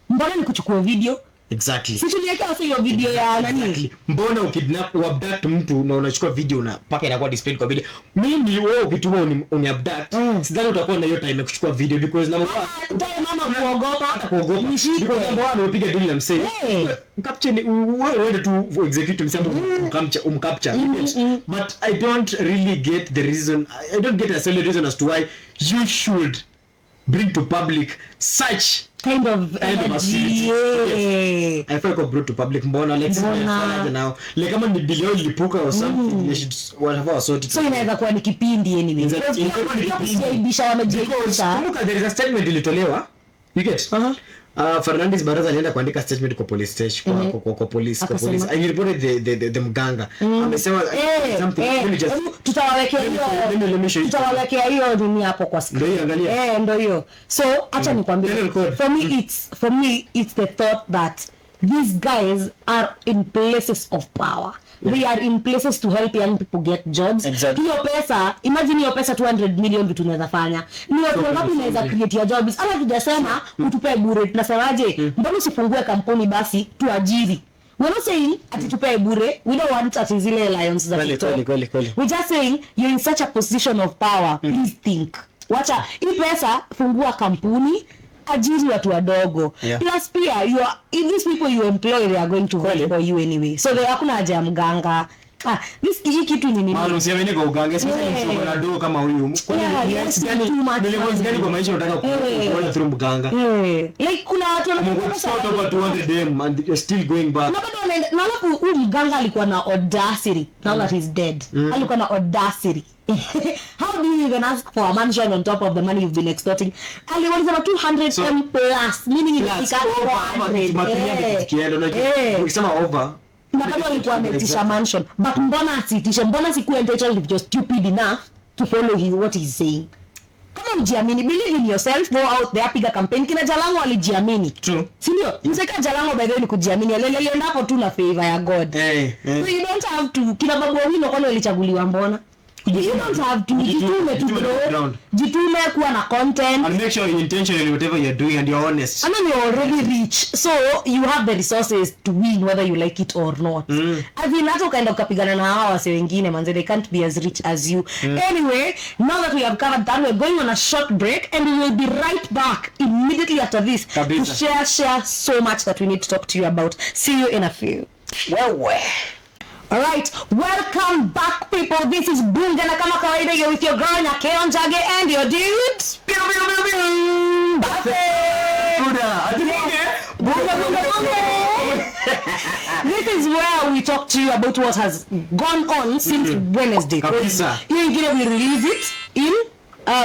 S1: mbona nikuchukua video.
S2: Exactly.
S1: Sisi tuliweka hapo hiyo video ya nani?
S2: Exactly. Mbona ukidnap abduct mtu na unachukua video na paka inakuwa displayed kwa video. Mimi wewe ukituma uni abduct, sidhani utakuwa na hiyo time kuchukua video because mama kuogopa. Nishiko mbona unapiga deal na msee. Capture wewe tu execute msambo umcapture. But I don't really get the reason. I don't get a solid reason as to why you should bring to public such
S1: kind of energy.
S2: I feel like brought to public mbona let's now like kama ni billion lipuka or something they should whatever sort it.
S1: So inaweza kuwa ni kipindi anyway.
S2: There is a statement ilitolewa, you get. Fernandez Barara alienda kuandika statement kwa police station kwa police I reported the mganga amesema something tutawawekea hiyo nini hapo kwa screen, ndio angalia ndio hiyo. So acha nikwambie, for me it's the thought that these guys are in places of power. They are in places to help young people get jobs. Hiyo pesa, imagine hiyo pesa 200 million vitu unaweza fanya. Ni watu wangapi unaweza create ya jobs? Ama tujasema utupe bure. Tunasemaje? Mbona usifungue kampuni basi tuajiri? We're not saying atitupe bure. We don't want at zile lions za TikTok. We're just saying you're in such a position of power. Please think. Wacha hii pesa, fungua kampuni, ajiri watu wadogo. Plus pia these people you employ, they are going to work for you anyway, so they hakuna haja ya mganga. Hii kitu ni nini? Usiamini kwa uganga, especially mtu ana dogo kama huyu. Gani kwa maisha unataka kuona through mganga?
S1: Like kuna watu
S2: over 200 them and you're still going back.
S1: Na alafu huyu mganga alikuwa na audacity, now that he's dead. Alikuwa na audacity. How do you even ask for a mansion on top of the money you've been extorting? Aliwaliza 200 plus, meaning it's
S2: ukisema over
S1: na kama alikuwa ametisha mansion, but mbona asitishe? Mbona sikuwa entitled if you're stupid enough to follow what he's saying? Kama mjiamini, believe in yourself, go out there, piga campaign. Kina Jalango alijiamini.
S2: True.
S1: Si ndio? Mseka Jalango by the way ni kujiamini. Lele ndapo tu na favor ya God. So you don't have to. Kina Babu Owino kwani walichaguliwa mbona? You don't have to jitume to grow. Jitume kuwa na content.
S2: And make sure you're intentional in whatever you're doing and you're honest.
S1: I mean, you're already rich, so you have the resources to win whether you like it or not. As in, hata ukaenda ukapigana na hawa wase wengine, manze, they can't be as rich as you. Anyway, now that we have covered that, we're going on a short break and we will be right back immediately after this to share so much that we need to talk to you about. See you in a few. Well. Alright, welcome back people. This is Bungee na kama kawaida you're with your girl Nyakeo Njage and your dude. This is where we talk to you about what has gone on since Wednesday. We release it in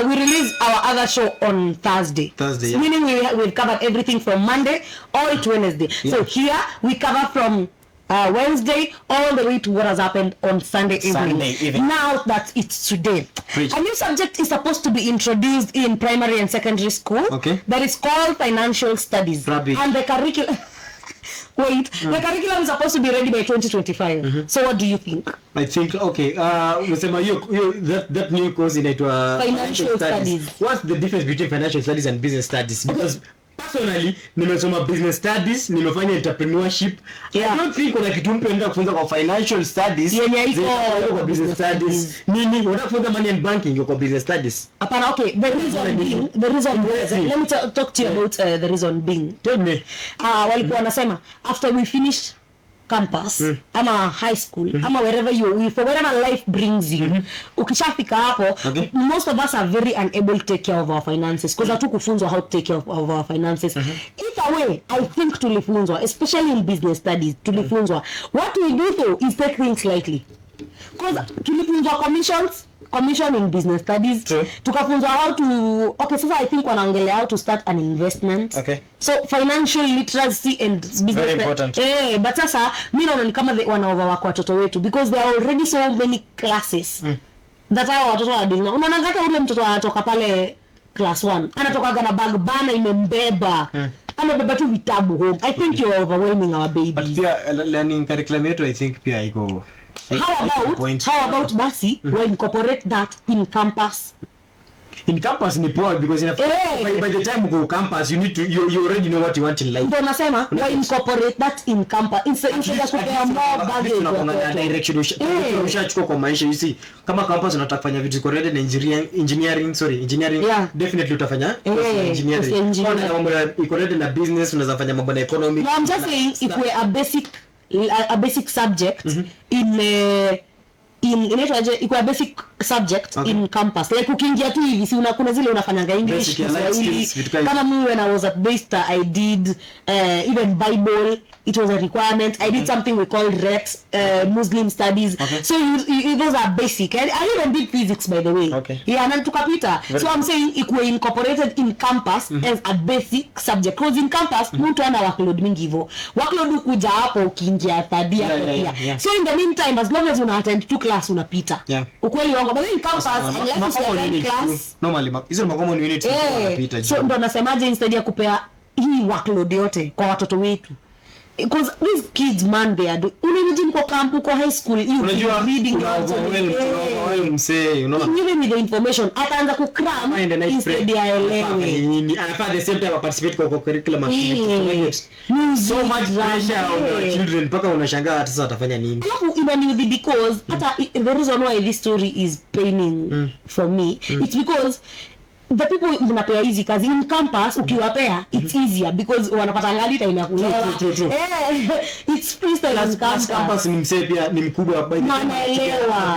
S1: we release our other show on Thursday.
S2: Yeah.
S1: Meaning we've covered everything from Monday all to Wednesday. Yeah. So here we cover from Wednesday all the way to what has happened on Sunday evening. Now that it's today. A new subject is supposed to be introduced in primary and secondary school.
S2: Okay.
S1: That is called financial studies. And the curriculum the curriculum is supposed to be ready by 2025. So what do you think?
S2: I think that new course in
S1: financial studies.
S2: What's the difference between financial studies and business studies? Because personally, nimesoma business studies, nimefanya entrepreneurship. Yeah. I don't think kuna kitu mpya nenda kufunza kwa financial studies. Kwa business studies. Nini unafunza money and banking kwa business studies?
S1: Apana, okay. The reason let me talk to you about the reason being.
S2: Tell me.
S1: Walikuwa wanasema after we finish campus ama high school ama wherever you for whatever life brings you, ukishafika hapo, most of us are very unable to take care of our finances because hatukufunzwa how to take care of our finances. Either way, I think tulifunzwa, especially in business studies, tulifunzwa. What we do though is take things lightly, because tulifunzwa commission in business studies. Tukafunzwa how to so I think wanaongelea how to start an investment. So financial literacy and business
S2: very important.
S1: But sasa mimi naona ni kama wanaoverwork watoto wetu because there are already so many classes that hao watoto wanadinga. Unaona hata ule mtoto anatoka pale class 1 anatoka na bag bana imembeba. Amebeba tu vitabu home. I think you're overwhelming our babies.
S2: But pia learning curriculum yetu I think pia iko.
S1: How about basi we incorporate that in campus?
S2: In campus ni poa because by the time you go campus you need to you already know what you want in life.
S1: Ndio nasema we incorporate that in campus instead of kupea more baggage
S2: na direction ushachukua kwa maisha. You see kama campus unataka kufanya vitu correct na engineering definitely utafanya engineering. Kama mambo iko ready na business unaweza fanya mambo na economy.
S1: No, I'm just saying if we a basic subject in iko basic subject in campus, like ukiingia tu hivi si kuna zile unafanyanga English kama mimi when I was at Besta I did even Bible, it was a requirement. I did something we called Rex Muslim studies. So those are basic. I even did physics by the way. Na tukapita. So I'm saying iko incorporated in campus as a basic subject because in campus mtu ana workload mingi hivyo. Workload kuja hapo ukiingia third year. So in the meantime as long as una attend to class unapita. Ukweli wangu but in campus unless you attend class
S2: normally hizo makomo unit unapita.
S1: So ndo nasemaje instead ya kupea hii workload yote kwa watoto wetu. Because these kids man they are unajua kwa camp kwa high school you reading giving me the information ataanza ku cram instead ya elewe
S2: at the same time participate kwa curriculum activities. So much pressure on the children mpaka unashangaa hata sasa atafanya nini.
S1: Even because hata the reason why this story is paining for me it's because the people mnapea easy kazi in campus ukiwapea it's easier because wanapata ngali time ya kulala. It's freestyle as
S2: campus ni msee pia ni mkubwa by the time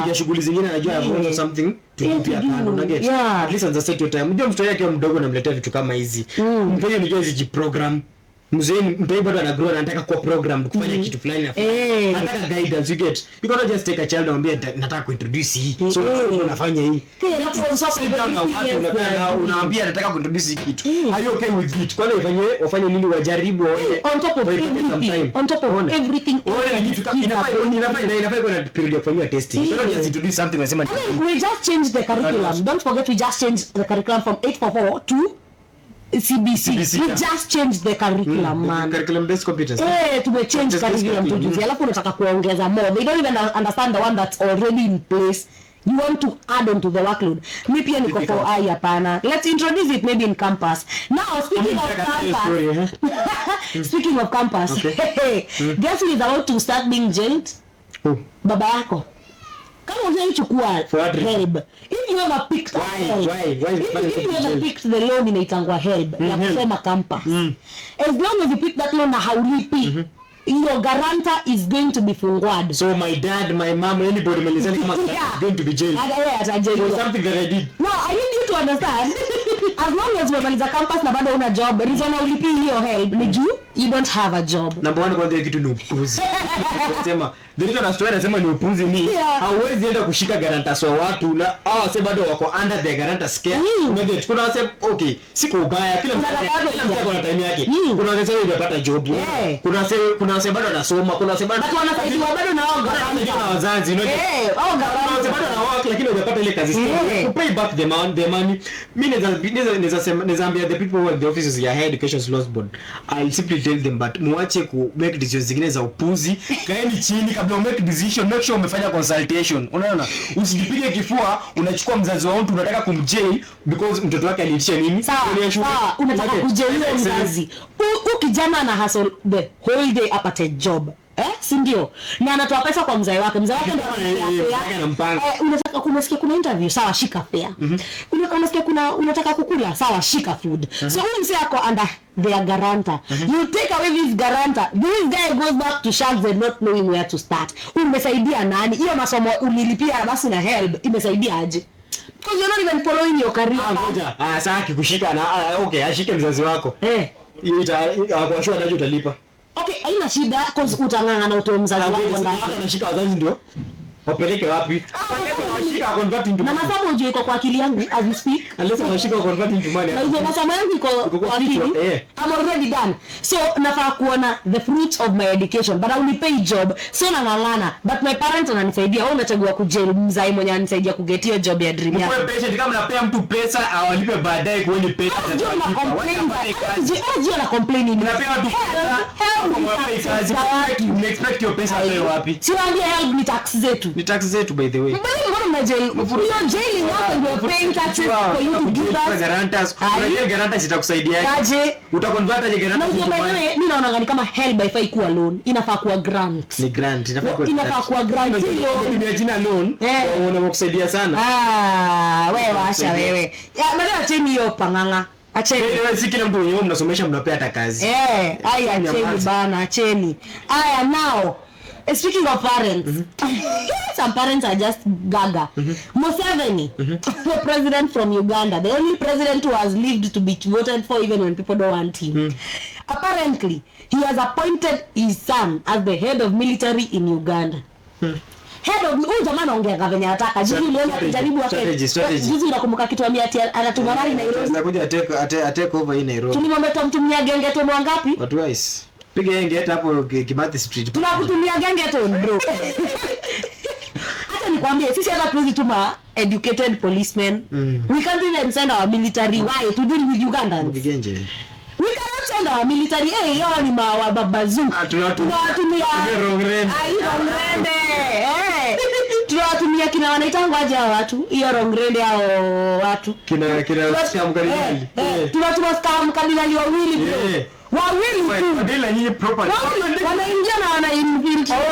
S2: ya shughuli zingine anajua have something to do pia kando na get at least on the set your time. Ndio mtoto yake mdogo namletea vitu kama hizi mpenye nijua hizi program mzee mtoi bado ana grow anataka kwa program kufanya kitu fulani na anataka guidance you get you cannot just take a child and ambia nataka kuintroduce hii so unafanya hii unaambia nataka kuintroduce kitu are you okay with it kwani wafanye nini wajaribu
S1: on top of everything
S2: inafaa kuna period ya kufanya testing you cannot just introduce something unasema
S1: we just change the curriculum. Don't forget we just changed the curriculum from 844 to CBC. We just changed the curriculum man.
S2: Curriculum based competence.
S1: To change curriculum to alafu unataka kuongeza more. They don't even understand the one that's already in place you want to add on to the workload. Me pia niko for hapana. Let's introduce it maybe in campus. Now speaking of campus. Speaking of campus. Okay. Guess who is about to start being jailed?
S2: Who?
S1: Baba yako. Kama unachukua help. If you ever picked if you ever picked the loan inaitangwa help ya kusoma campus. As long as you pick that loan na haulipi, your guarantor is going to be fungwad.
S2: So my dad, my mom, anybody is going to be jailed. For something that I did.
S1: No, I need you to understand. As long as umemaliza campus na bado una job, reason ulipi hiyo help ni juu you don't have a job.
S2: Number 1 kwanza kitu ni upuzi. Nasema the reason na story nasema ni upuzi ni hauwezi enda kushika guarantors wa watu na hao wase bado wako under the guarantor scale. Unajua kuna wase okay, siko ubaya kila mtu ana time yake. Kuna wase wanapata job. Kuna wase bado wanasoma, kuna wase bado
S1: wanasaidiwa bado na wao guarantor
S2: na wazazi, unajua. Wase bado na wao lakini hawajapata ile kazi stable. To pay back the money. Mimi nizambia the people who are the offices ya higher education laws board. I'll simply tell them but muache ku make decisions zingine za upuzi. Kaeni chini kabla make decision, make sure umefanya consultation. Unaona? Usijipige kifua unachukua mzazi wa mtu unataka kumjail because mtoto wake aliitisha nini?
S1: Unataka kujail mzazi. Kijana ana hustle the whole day apate job. Si ndio? Na anatoa pesa kwa mzee wake. Mzee wake unataka kumsikia kuna interview, sawa shika fare. Unasikia unataka kukula, sawa shika food. So huyu mzee yako under their guarantor. You take away this guarantor. This guy goes back to sharks and not knowing where to start. Umesaidia nani? Hiyo masomo ulilipia basi na help imesaidia aje? Because you're not even following your career.
S2: Ngoja. Sasa akikushika na okay, ashike mzazi wako. Kwa sure anajua utalipa.
S1: Okay, haina shida cause utanganga na utoe mzazi wako ndani.
S2: Anashika wazazi ndio. Wapeleke wapi? Anashika convert into
S1: money. Na masomo uje iko kwa akili yangu as you speak.
S2: Unless anashika convert into money.
S1: Na hizo masomo yangu iko kwa akili. I'm already done. So nafaa kuona the fruits of my education but I will pay job. So nangangana but my parents wananisaidia. Wao unachagua kujail mzai mwenye anisaidia kugetia job ya dream yako.
S2: Kwa patient kama unapea mtu pesa awalipe baadaye kueni pesa.
S1: Sio na complain.
S2: Unapea watu pesa. You expect your pesa leo wapi?
S1: Sio ndio help ni tax zetu.
S2: Ni tax zetu by the way.
S1: Mbona mnajail? You're jailing us and you're paying taxes for you to give us
S2: guarantors. Unajua guarantors itakusaidia
S1: aje?
S2: Utaconvert aje guarantors?
S1: Mimi naona kama help haifai kuwa loan, inafaa kuwa grant.
S2: Ni grant,
S1: inafaa kuwa grant.
S2: Ndio jina loan, unakusaidia sana.
S1: Wewe acha wewe. Mbona acheni hiyo panganga? Acheni.
S2: Si kila mtu wenyewe mnasomesha mnapea hata kazi.
S1: Haya acheni bana, acheni. Haya now. Speaking of parents, some parents are just gaga. Museveni, the president from Uganda, the only president who has lived to be voted for even when people don't want him. Apparently, he has appointed his son as the head of military in Uganda. Head of jamaa anaongea venye anataka. Juzi uliona kujaribu wake. Juzi unakumbuka kitu ambia anatuma mali Nairobi.
S2: Zinakuja take over in Nairobi.
S1: Tulimwambia tumtumia genge tu wangapi?
S2: Watu wise. Piga genge hapo Kimathi Street.
S1: Tunakutumia genge tu bro. Hata nikwambie sisi hata tuwezi tuma educated policemen. We can't even send our military why to deal with Ugandans.
S2: Kigenje.
S1: We cannot send our military yao ni mababazu. Tunatumia
S2: Rongrende.
S1: Tunatumia kina wanaitangwa aje watu? Hiyo Rongrende hao watu.
S2: Kina scam kardinali.
S1: Tunatumia scam kardinali wawili bro. Wawili tu.
S2: Badala nyinyi property.
S1: Wanaingia na wanainfiltrate.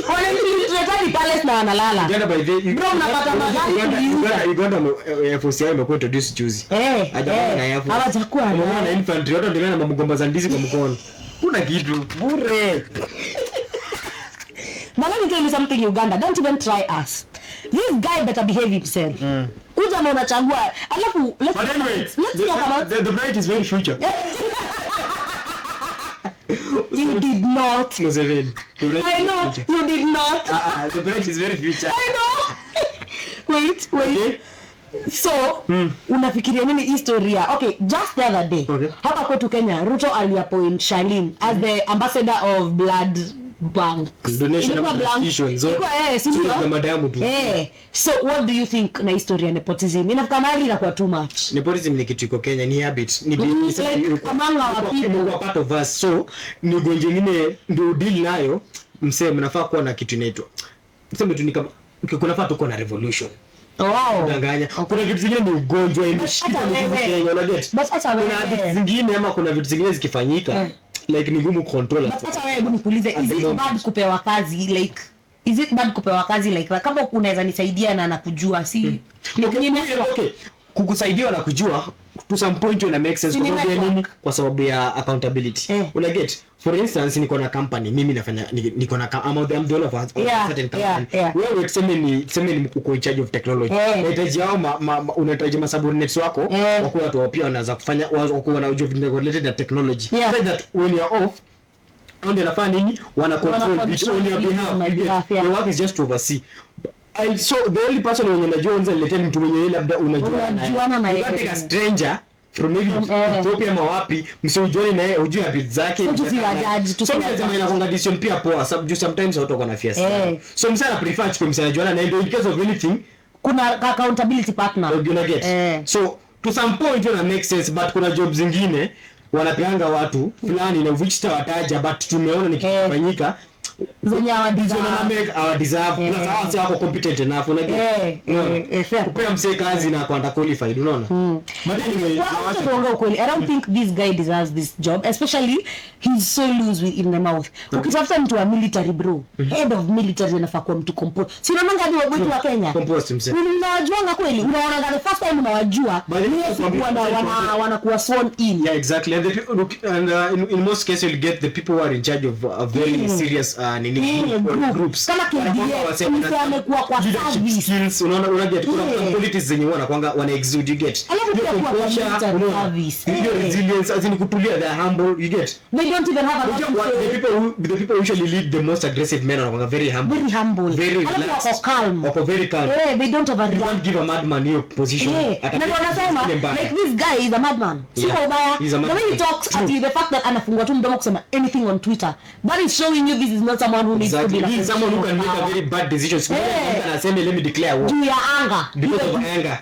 S1: Wanainfiltrate palace na wanalala.
S2: Uganda by the
S1: bro unapata magari.
S2: Uganda FOCI imekuwa introduce juzi.
S1: Hawajakuwa
S2: na infantry watu ndio na mamgomba za ndizi kwa mkono. Kuna kitu bure.
S1: But let me tell you something, Uganda, don't even try us. This guy better behave himself. Uja mbona chagua. Alafu let's talk about
S2: the bright is very future.
S1: You did not.
S2: Museveni.
S1: I know you did not.
S2: The bright is very future.
S1: I know. Wait. Okay. So, unafikiria nini historia? Okay, just the other day. Hapa kwetu Kenya, Ruto aliappoint Shalin as the ambassador of blood bank.
S2: Donation of institutions.
S1: So what do you think na historia nepotism? Inafuka mali na kwa too much.
S2: Nepotism ni kitu iko Kenya, ni habit. Ni
S1: amanga wa people
S2: part of us. So ni gonje nyingine ndio deal nayo. Msema mnafaa kuwa na kitu inaitwa. Msema tu ni kama kunafaa tuko na revolution.
S1: Wow.
S2: Danganya. Kuna vitu zingine ni ugonjwa imeshika Kenya, unaget. Kuna vitu zingine ama kuna vitu zingine zikifanyika like ni ngumu control.
S1: Hata wewe nikuulize, is it bad kupewa kazi like kama unaweza nisaidia na nakujua si
S2: okay. Kukusaidia na kujua to some point ina make sense kwa sababu ya accountability. Unaget. For instance niko na company mimi nafanya niko na I'm the owner of a certain company. Wewe tuseme ni uko in charge of technology. Unahitaji hao unahitaji subordinates wako wako watu pia wanaweza kufanya wako wanajua vitu related na technology. So that when you are off ndio nafanya nini wana control it on your behalf. The work is just to oversee. So the only person who unajua unza leta mtu mwenye labda unajua na yeye a stranger from maybe Ethiopia mawapi msijoni na yeye ujue habit zake so lazima inakonga decision pia poa sababu sometimes watu wako na fear sana so msana prefer chukue msana juana na in case of anything
S1: kuna accountability partner
S2: you get so to some point it makes sense but kuna jobs zingine wanapeanga watu fulani na which tawataja but tumeona nikifanyika
S1: zenye
S2: our deserve plus hao wako competent enough unajua kupea msee kazi na kwenda qualified unaona but anyway
S1: I don't think this guy deserves this job especially he's so loose in the mouth ukitafuta mtu wa military bro head of military anafaa kuwa mtu compose si unaona ngadi wa wetu wa Kenya
S2: compose msee
S1: unajua kweli unaona ngadi first time unawajua wanakuwa sworn in
S2: exactly and in most cases you'll get the people who are in charge of a very serious groups
S1: kama KDF amekuwa kwa service
S2: unaona kuna politics zenye wana exude you get resilience as in kutulia they are humble you get
S1: they don't even have
S2: the people usually lead the most aggressive men are very humble very relaxed
S1: calm they don't
S2: give a madman your position
S1: na wanasema like this guy is a madman sio ubaya the way he talks at the fact that anafungua tu mdomo kusema anything on Twitter that is showing you this is not someone who needs to be
S2: like someone who can make a very bad decisions anasema let me declare war
S1: juu ya anger
S2: because of anger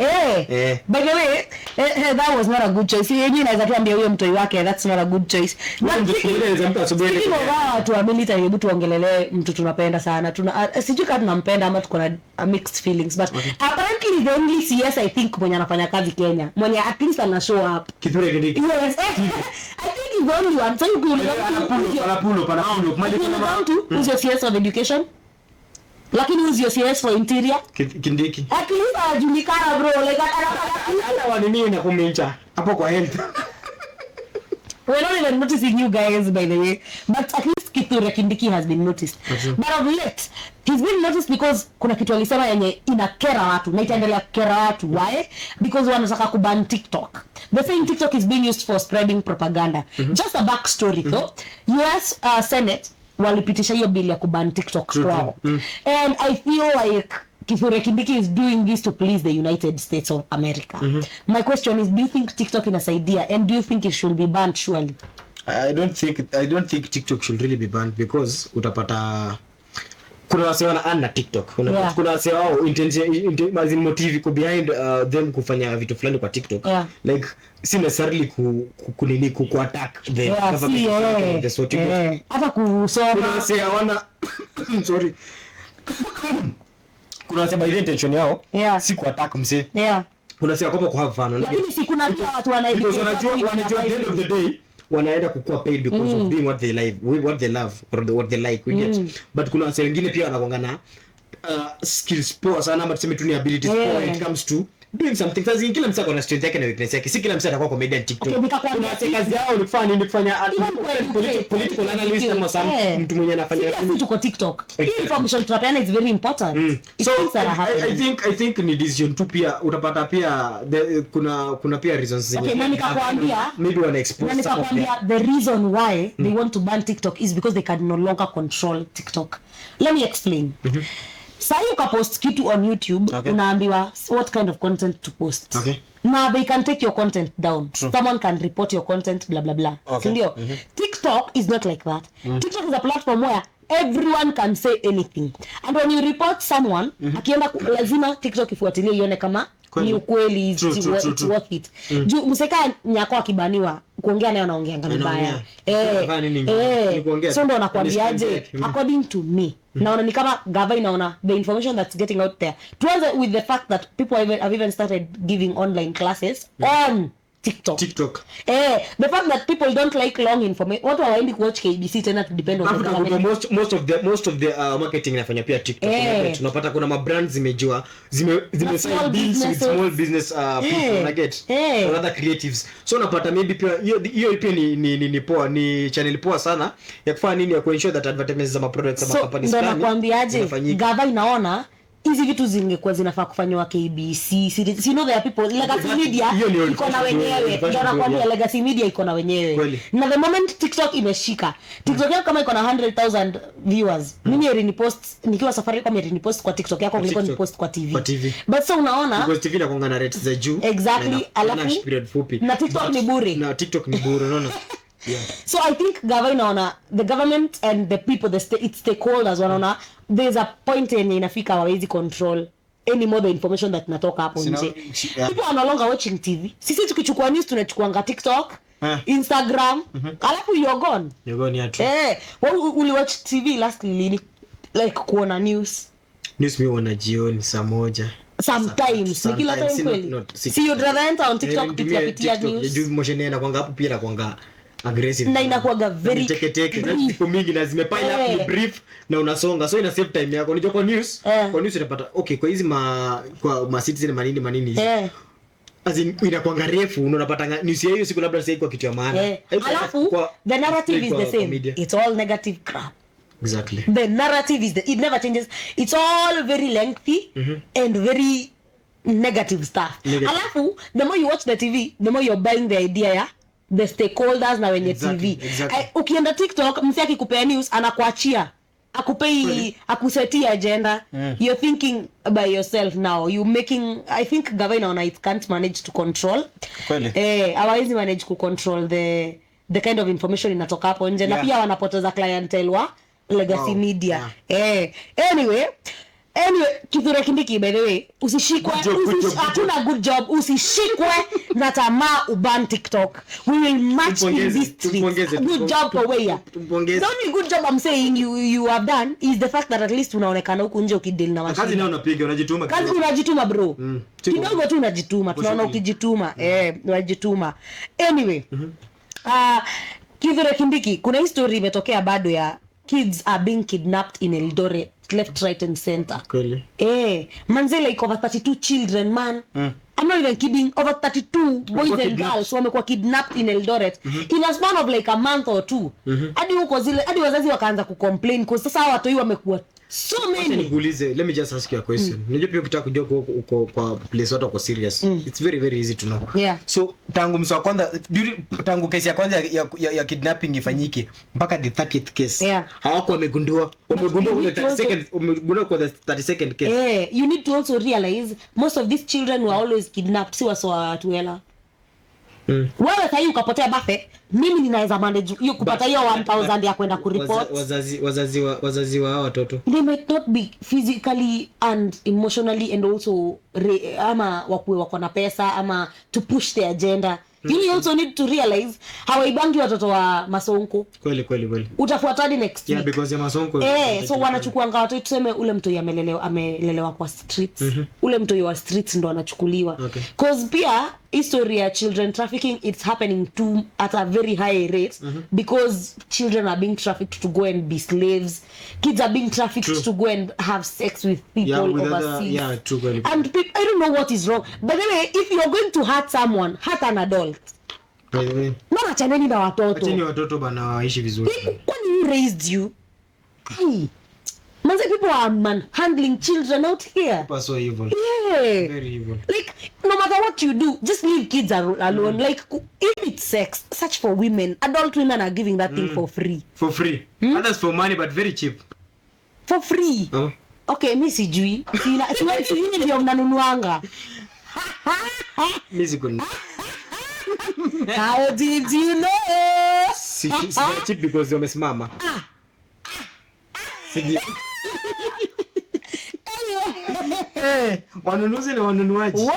S1: by the way that was not a good choice yeye inaweza tuambia huyo mtoi wake that's not a good choice watu wa military hebu tuongelelee mtu tunapenda sana sijui kama tunampenda ama tuko na mixed feelings but apparently the only CS I think mwenye anafanya kazi Kenya mwenye at least ana show up
S2: Kithure Kindiki
S1: yes I think he's the only one so you could who's your CS of education lakini who's your CS for interior
S2: Kindiki
S1: at least ajulikana bro like
S2: hata wanini na kumincha hapo kwa health
S1: we're not even noticing you guys by the way but at least Kithure Kindiki has been noticed but of late he's been noticed because kuna kitu alisema yenye inakera watu na itaendelea kukera watu why because wanataka kuban TikTok the same TikTok is being used for spreading propaganda just a back story though US Senate walipitisha hiyo bill ya kuban TikTok kwao and I feel like Kithure Kindiki is doing this to please the United States of America my question is do you think TikTok inasaidia and do you think it should be banned surely
S2: I don't think TikTok should really be banned because utapata kuna wase wana TikTok kuna wase wao intention motive ko behind them kufanya vitu fulani kwa TikTok like si necessarily kunini ku attack the government the sort
S1: hata kusoma
S2: kuna wase wana sorry kuna wase by intention yao si ku attack mse kuna wase wako kwa have fun
S1: lakini si kuna pia watu wanajua
S2: at the end of the day wanaenda kukua paid because of doing what they love or what they like we get but kuna wase wengine pia wanakuanga na skills poa sana ama tuseme tu ni abilities poa when it comes to doing something sasa kila mtu ana strength yake na weakness yake si kila mtu atakuwa comedian TikTok kuna kazi yao ni kufanya political analyst ama some mtu mwenye anafanya
S1: kitu kwa TikTok information tunapeana is very important
S2: so I think ni decision tu pia utapata pia kuna pia reasons zenye
S1: na nikakwambia
S2: maybe wana expose
S1: the reason why they want to ban TikTok is because they can no longer control TikTok let me explain Sai ukapost kitu on YouTube unaambiwa what kind of content to post now they can take your content down someone can report your content blah blah blah ndio TikTok is not like that TikTok is a platform where everyone can say anything and when you report someone akienda lazima TikTok ifuatilie ione kama ni ukweli it's worth it juu mseka nyako akibaniwa kuongea nayo naongea ngani mbaya. So ndo nakwambiaje, according to me, naona ni kama gava inaona the information that's getting out there. Tuanze with the fact that people have even started giving online classes on TikTok. The fact that people don't like long information. Watu hawaendi watch KBC tena to depend on
S2: most of the marketing inafanya pia TikTok. Tunapata kuna brands zimejua sign deals with small business people na get other creatives. So unapata maybe pia hiyo pia ni poa, ni channel poa sana ya kufanya nini, ya ensure that advertisements za products za companies
S1: fulani. Ndio nakwambiaje, gava inaona hizi vitu zingekuwa zinafaa kufanywa KBC. You know there are people legacy media iko na wenyewe. Ndio nakwambia legacy media iko na wenyewe. Na the moment TikTok imeshika, TikTok yako kama iko na 100,000 viewers, mimi renipost nikiwa safari kama renipost kwa TikTok yako kuliko nipost kwa TV. But so unaona
S2: because TV inakuanga na rates za juu.
S1: Exactly. Alafu na TikTok ni bure.
S2: Unaona.
S1: Yeah. So I think the government and the people, its stakeholders wanaona there's a point yenye inafika hawezi control anymore the information that natoka hapo nje. People are no longer watching TV. Sisi tukichukua news tunachukuanga TikTok, Instagram, alafu you're gone
S2: ya tu.
S1: Uli watch TV last lini, like kuona news
S2: mimi wana jioni saa moja
S1: sometimes kila time kweli. See you'd rather enter on TikTok kupitia news.
S2: Juu motion yana kwanga hapo pia kwanga aggressive
S1: na inakuwa very
S2: teke siku mingi na zimepile up ni brief na unasonga, so ina save time yako. Unajua kwa news unapata okay kwa hizi kwa citizen manini as in inakuwa refu, unapata news hiyo siku labda sasa kwa kitu ya maana.
S1: Alafu the narrative is the same, it's all negative crap.
S2: Exactly.
S1: The narrative it never changes, it's all very lengthy and very negative stuff. Alafu the more you watch the TV, the more you're buying the idea the stakeholders na wenye TV. Ukienda TikTok msi akikupea news anakuachia, akupei akusetia agenda. You're thinking by yourself now, you making, I think government it can't manage to control hawawezi manage to control the kind of information inatoka hapo nje. Na pia wanapoteza clientele wa legacy media. Anyway, Kithure Kindiki, by the way, usishikwe, hakuna good job, usishikwe na tamaa uban TikTok. We will match in this street. Good job for where. The only good job I'm saying you have done is the fact that at least unaonekana huku nje ukideal na mashine.
S2: Kazi nayo unapiga, unajituma.
S1: Kazi unajituma bro. Kidogo tu unajituma. Tunaona ukijituma. Unajituma. Anyway, Kithure Kindiki, kuna history imetokea bado ya kids are being kidnapped in Eldoret, left, right and center.
S2: Kweli.
S1: Manze like over 32 children, man. I'm not even kidding. Over 32 boys and girls wamekuwa kidnapped in Eldoret in a span of like a month or two. Hadi huko zile, hadi wazazi wakaanza kucomplain kwa sasa watu hiyo wamekuwa so many.
S2: Nikuulize, let me just ask you a question. Unajua pia ukitaka kujua uko kwa place watu wako serious. It's very very easy to know. So tangu mswa kwanza tangu kesi ya kwanza ya kidnapping ifanyike mpaka the 30th case. Hawako wamegundua kwa the 32nd case.
S1: You need to also realize most of these children were always kidnapped, si waswa watu hela. Wewe sasa ukapotea bafe, mimi ninaweza manage hiyo kupata hiyo 1000 ya kwenda kureport.
S2: Wazazi wa watoto.
S1: They might not be physically and emotionally and also ama wakuwe wako na pesa ama to push the agenda. You also need to realize hawaibangi watoto wa masonko.
S2: Kweli.
S1: Utafuatadi next week.
S2: Because ya masonko.
S1: So wanachukua ngao watoto, tuseme ule mtu amelelewa kwa streets. Ule mtu wa streets ndo anachukuliwa. Cause pia history ya children trafficking, it's happening at a very high rate because children are being trafficked to go and be slaves. Kids are being trafficked to go and have sex with people overseas. And I don't know what is wrong. By the way, if you're going to hurt someone, hurt an adult. Not achaneni na watoto.
S2: Acheni watoto bana waishi vizuri.
S1: Who raised you? Hey. Manze, people are handling children out here.
S2: People are so evil. Very evil.
S1: Like, no matter what you do, just leave kids alone. Like, if it's sex, search for women. Adult women are giving that thing for free.
S2: For free. Others for money, but very cheap.
S1: For free. Okay, mi sijui. Sijui ndio mnanunuanga.
S2: Musical.
S1: How did you know?
S2: It's very cheap because wamesimama. Wanunuzi na wanunuaji.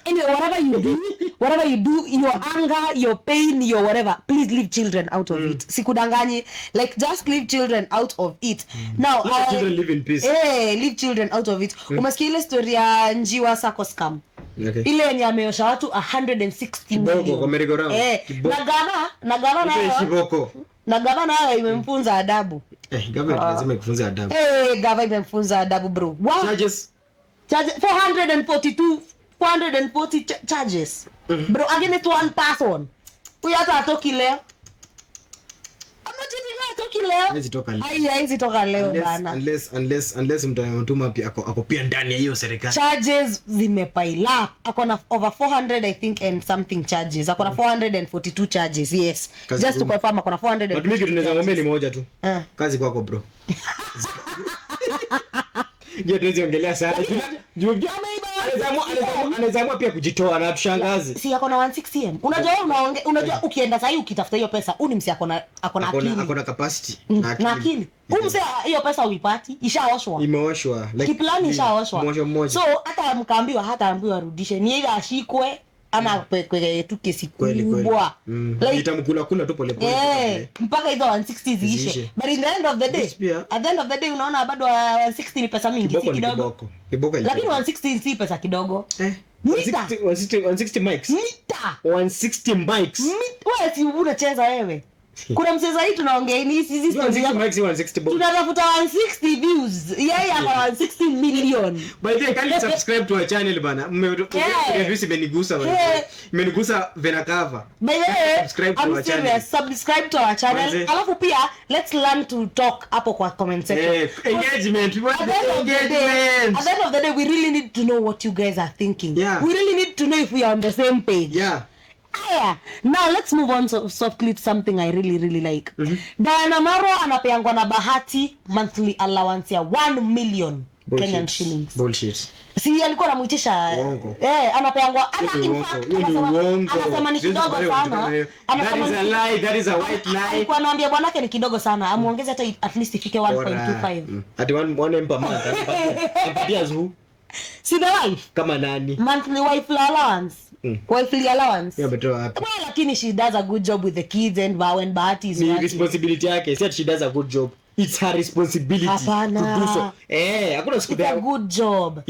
S1: Anyway, whatever you do, whatever you do, your anger, your pain, your whatever, please leave children out of it. Sikudanganyi, like just leave children out of it. Now
S2: children live in peace.
S1: Leave children out of it. Umesikia ile story ya Njiwa Sacco scam?
S2: Okay.
S1: Ile yenye ameosha watu 160 million.
S2: Kwa merry-go-round.
S1: Na gavana nayo imemfunza adabu.
S2: Gavana lazima ikufunze adabu.
S1: Gavana imemfunza adabu bro. Wow. Charges 440 charges. Bro, against one person. Huyu hata atoki leo. Hizi toka leo bana.
S2: Unless mtuma pia ako pia ndani ya hiyo serikali.
S1: Charges zimepaila. Akona over 400 I think and something charges. Akona 442 charges. Yes. Just to confirm akona 400.
S2: But mimi tunaweza ngombe ni moja tu. Kazi kwako bro. Je, tuwezi ongelea sana. Anaweza pia kujitoa na tushangaze.
S1: Si akona 160M. Unajua ukienda sasa ukitafuta hiyo pesa, uni msi akona akili.
S2: Akona capacity
S1: na akili. Msi hiyo pesa uipati, ishaoshwa.
S2: Imeoshwa.
S1: Like kiplani ishaoshwa. So hata mkaambiwa arudishe. Ni ile ashikwe ama kwa tu kesi kubwa.
S2: Like itamkula tu pole pole.
S1: Mpaka hizo 160 ziishe. But in the end of the day, unaona bado 160 ni pesa mingi, si kidogo. Lakini 160 si pesa kidogo.
S2: 160 mics. 160 mics.
S1: Wewe si unacheza wewe. Kuna mchezo hii tunaongea hizi
S2: 160
S1: tunatafuta 160 views. Yeye ana 160 million.
S2: By the way, can you subscribe to our channel bana? Reviews imenigusa bana. Imenigusa Venakava.
S1: By the way, subscribe to our channel. Alafu pia let's learn to talk hapo kwa comment section.
S2: Engagement.
S1: At the end of the day, we really need to know what you guys are thinking.
S2: Yeah.
S1: We really need to know if we are on the same page.
S2: Yeah.
S1: Now let's move on softly to something I really like. Diana Maro anapeangwa na Bahati monthly allowance ya 1 million Kenyan shillings.
S2: Bullshit.
S1: Si alikuwa anamuitisha anapeangwa anasema ni kidogo sana.
S2: That is a white lie.
S1: Alikuwa anaambia bwanake ni kidogo sana. Amuongeze hata at least ifike 1.25.
S2: Ati 1 per month. Apatia zuu.
S1: Si the wife?
S2: Kama nani?
S1: Monthly wife allowance. Wifely allowance.
S2: Yeah, but
S1: well, lakini she does a good job with the kids and when Bahati is
S2: working. Responsibility yake. Said she does a good job. It's her responsibility to do so. Hakuna siku
S1: there. It's a good job.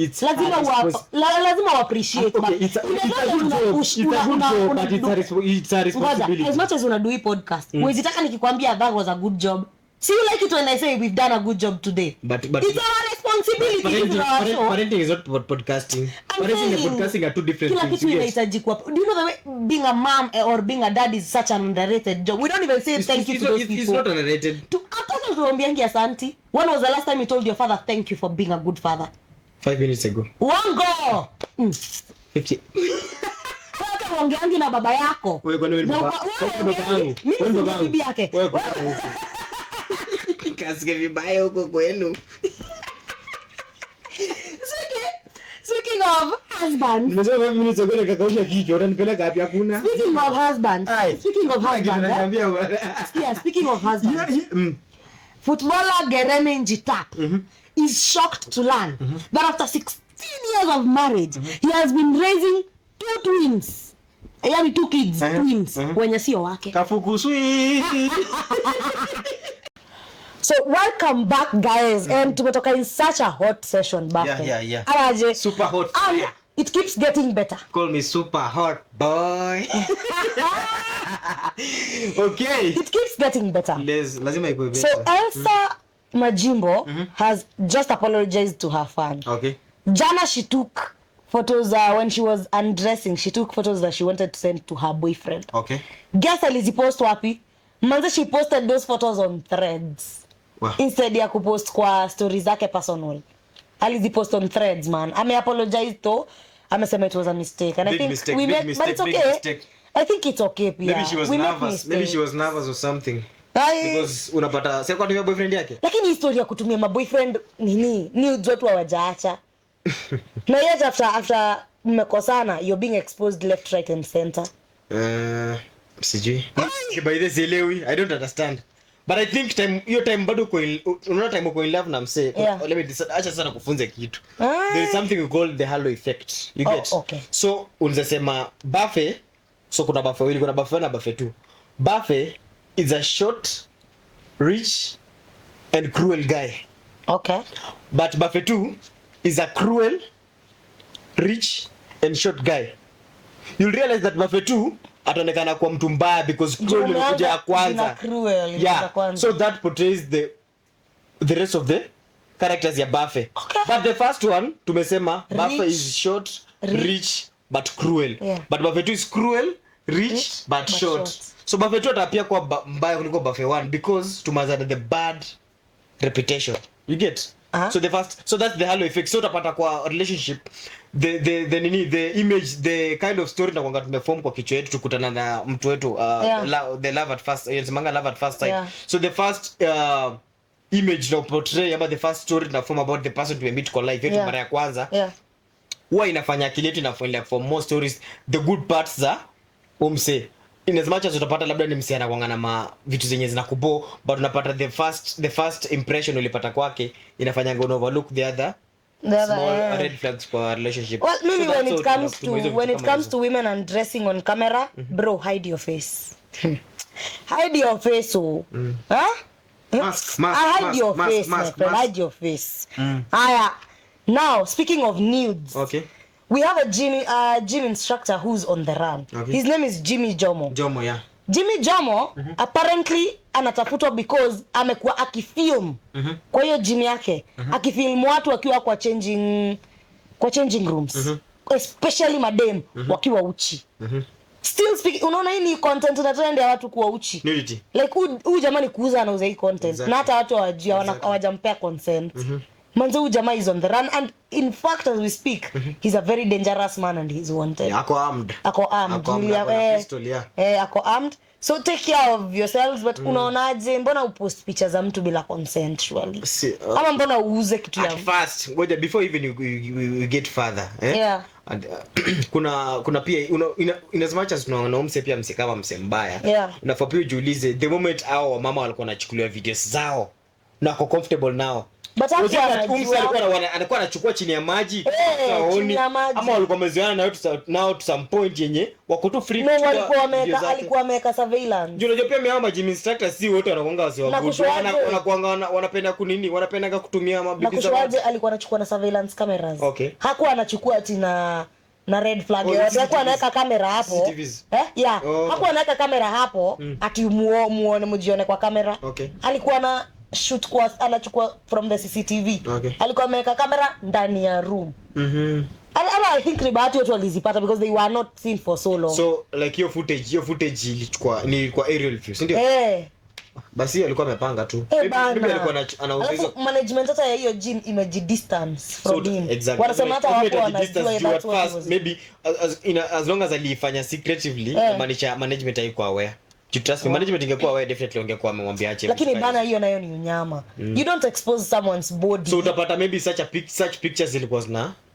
S1: Lazima appreciate.
S2: Okay, it's a good job. It's a good job, but it's a responsibility.
S1: As much as una do podcast, wezitaka nikikwambia that was a good job. See, you like it when I say we've done a good job today. But it's our responsibility.
S2: Parenting is not about podcasting. Parenting and podcasting are two different things.
S1: Do you know the way being a mom or being a dad is such an underrated job? We don't even say thank you to those people.
S2: It's not underrated.
S1: When was the last time you told your father thank you for being a good father?
S2: 5 minutes ago.
S1: One go!
S2: 50.
S1: Wangeangi na baba yako.
S2: Wewe kwani wewe baba?
S1: Mimi ni bibi yake.
S2: Kasike vibaya huko kwenu.
S1: Speaking of husbands.
S2: Nimesema 5 minutes ago nikakausha kichwa, unanipeleka wapi hakuna?
S1: Speaking of husbands. Speaking of husbands. Footballer Gerene Njita is shocked to learn that after 16 years of marriage, he has been raising 2 twins. Yani 2 kids, twins, wenye sio wake.
S2: Kafukuswi.
S1: So welcome back guys, and tumetoka in such a hot session back then.
S2: Yeah.
S1: Araje,
S2: super hot.
S1: It keeps getting better.
S2: Call me super hot boy. Okay.
S1: It keeps getting better.
S2: Lazima ikuwe better.
S1: So Elsa Majimbo has just apologized to her fan.
S2: Okay.
S1: Jana she took photos when she was undressing. She took photos that she wanted to send to her boyfriend.
S2: Okay.
S1: Guess alizipost wapi? Manze she posted those photos on Threads.
S2: Wow.
S1: Instead ya kupost kwa stories zake personal. Alizipost on Threads, man. Ame apologize though. Amesema it was a mistake. And
S2: big
S1: I think
S2: mistake,
S1: we made, but it's okay.
S2: Mistake.
S1: I think it's okay pia.
S2: Maybe she was nervous. Maybe she was nervous or something. Because unapata sasa kwa tumia boyfriend yake.
S1: Lakini historia kutumia ma boyfriend ni watu hawajaacha. Na yet after mmekosana you're being exposed left, right and center.
S2: Sijui. By the sielewi, I don't understand. But I think your time bado unaona time uko in love na mse. Let me acha sana kufunza kitu. There is something we call the halo effect. You get?
S1: Okay.
S2: So unasema Buffet, so kuna Buffet wili, kuna Buffet na Buffet 2. Buffet is a short, rich and cruel guy.
S1: Okay.
S2: But Buffet 2 is a cruel, rich and short guy. You'll realize that Buffet 2 ataonekana kwa mtu mbaya because cruel imekuja ya kwanza. Yeah. So that portrays the rest of the characters ya Buffet.
S1: Okay.
S2: But the first one tumesema Buffet is short, rich but cruel.
S1: Yeah.
S2: But Buffet 2 is cruel, rich but short. So Buffet 2 atapia kwa mbaya kuliko Buffet 1 because tumazana the bad reputation. You get? So that's the halo effect. So utapata kwa relationship the image, the kind of story na kwanga tumeform kwa kichwa yetu tukutana na mtu wetu the love at first, yensemanga love at first sight. So the first image na portray ama the first story na form about the person to meet kwa life yetu mara ya kwanza. Huwa inafanya akili yetu inafanya for more stories the good parts za umse. In as much as utapata labda ni msichana kwanga na vitu zenye zinakubo, but unapata the first impression ulipata kwake inafanya ngono overlook the other small red flags for relationship.
S1: Well, maybe so when it comes to women and dressing on camera, bro, hide your face. Hide your face, oh. Huh? Hide your face, my friend. Hide your face. Now, speaking of nudes.
S2: Okay.
S1: We have a gym instructor who's on the run. Okay. His name is Jimmy Jomo.
S2: Jomo, yeah.
S1: Jimmy Jomo apparently anatafutwa because amekuwa akifilm kwa hiyo gym yake. Akifilm watu wakiwa kwa changing rooms. Especially madem wakiwa uchi. Still speaking, unaona hii ni content na trend ya watu kuwa uchi.
S2: Nudity.
S1: Like huyu jamani kuuza anauza hii content. Exactly. Na hata watu hawajampea consent. Manzo huyu jamaa is on the run and in fact as we speak he's a very dangerous man and he's wanted.
S2: Yeah, ako armed.
S1: Ako armed. So take care of yourselves, but unaonaje mbona upost pictures za mtu bila consent surely? Ama mbona uuze kitu ya
S2: first ngoja before even you get further
S1: Yeah.
S2: And, kuna pia in as much as tunaona mse pia mse kama mse mbaya. Unafaa pia ujiulize the moment hao mama walikuwa wanachukulia videos zao na wako comfortable nao. But alikuwa anachukua chini ya maji ama walikuwa wamezoeana nao to some point yenye wako tu free.
S1: Alikuwa ameka surveillance.
S2: Unajua pia mama gym instructor si wote wanakuanga wanapenda kunini, wanapenda kutumia mabibi zao.
S1: Na alikuwa anachukua na surveillance cameras.
S2: Okay.
S1: Hakuwa anachukua ati na red flag. Alikuwa anaweka kamera hapo. Hakuwa anaweka kamera hapo ati muone mjione kwa kamera. Alikuwa na shoot kwa anachukua from the CCTV. Alikuwa ameweka kamera ndani ya room. I think ribati watu walizipata because they were not seen for so long.
S2: So like your footage ilichukua ni kwa aerial view, si ndio? Basi alikuwa amepanga tu. Maybe alikuwa anauza hizo
S1: management hata ya hiyo gym imejidistance from him.
S2: Exactly.
S1: Wanasema hata wako wanajua that
S2: was maybe as long as alifanya secretively, management haikuwa aware. Trust me, management ingekuwa wewe definitely ungekuwa amemwambia ache.
S1: Lakini bana hiyo nayo ni unyama. You don't expose someone's body.
S2: So utapata maybe such pictures zilikuwa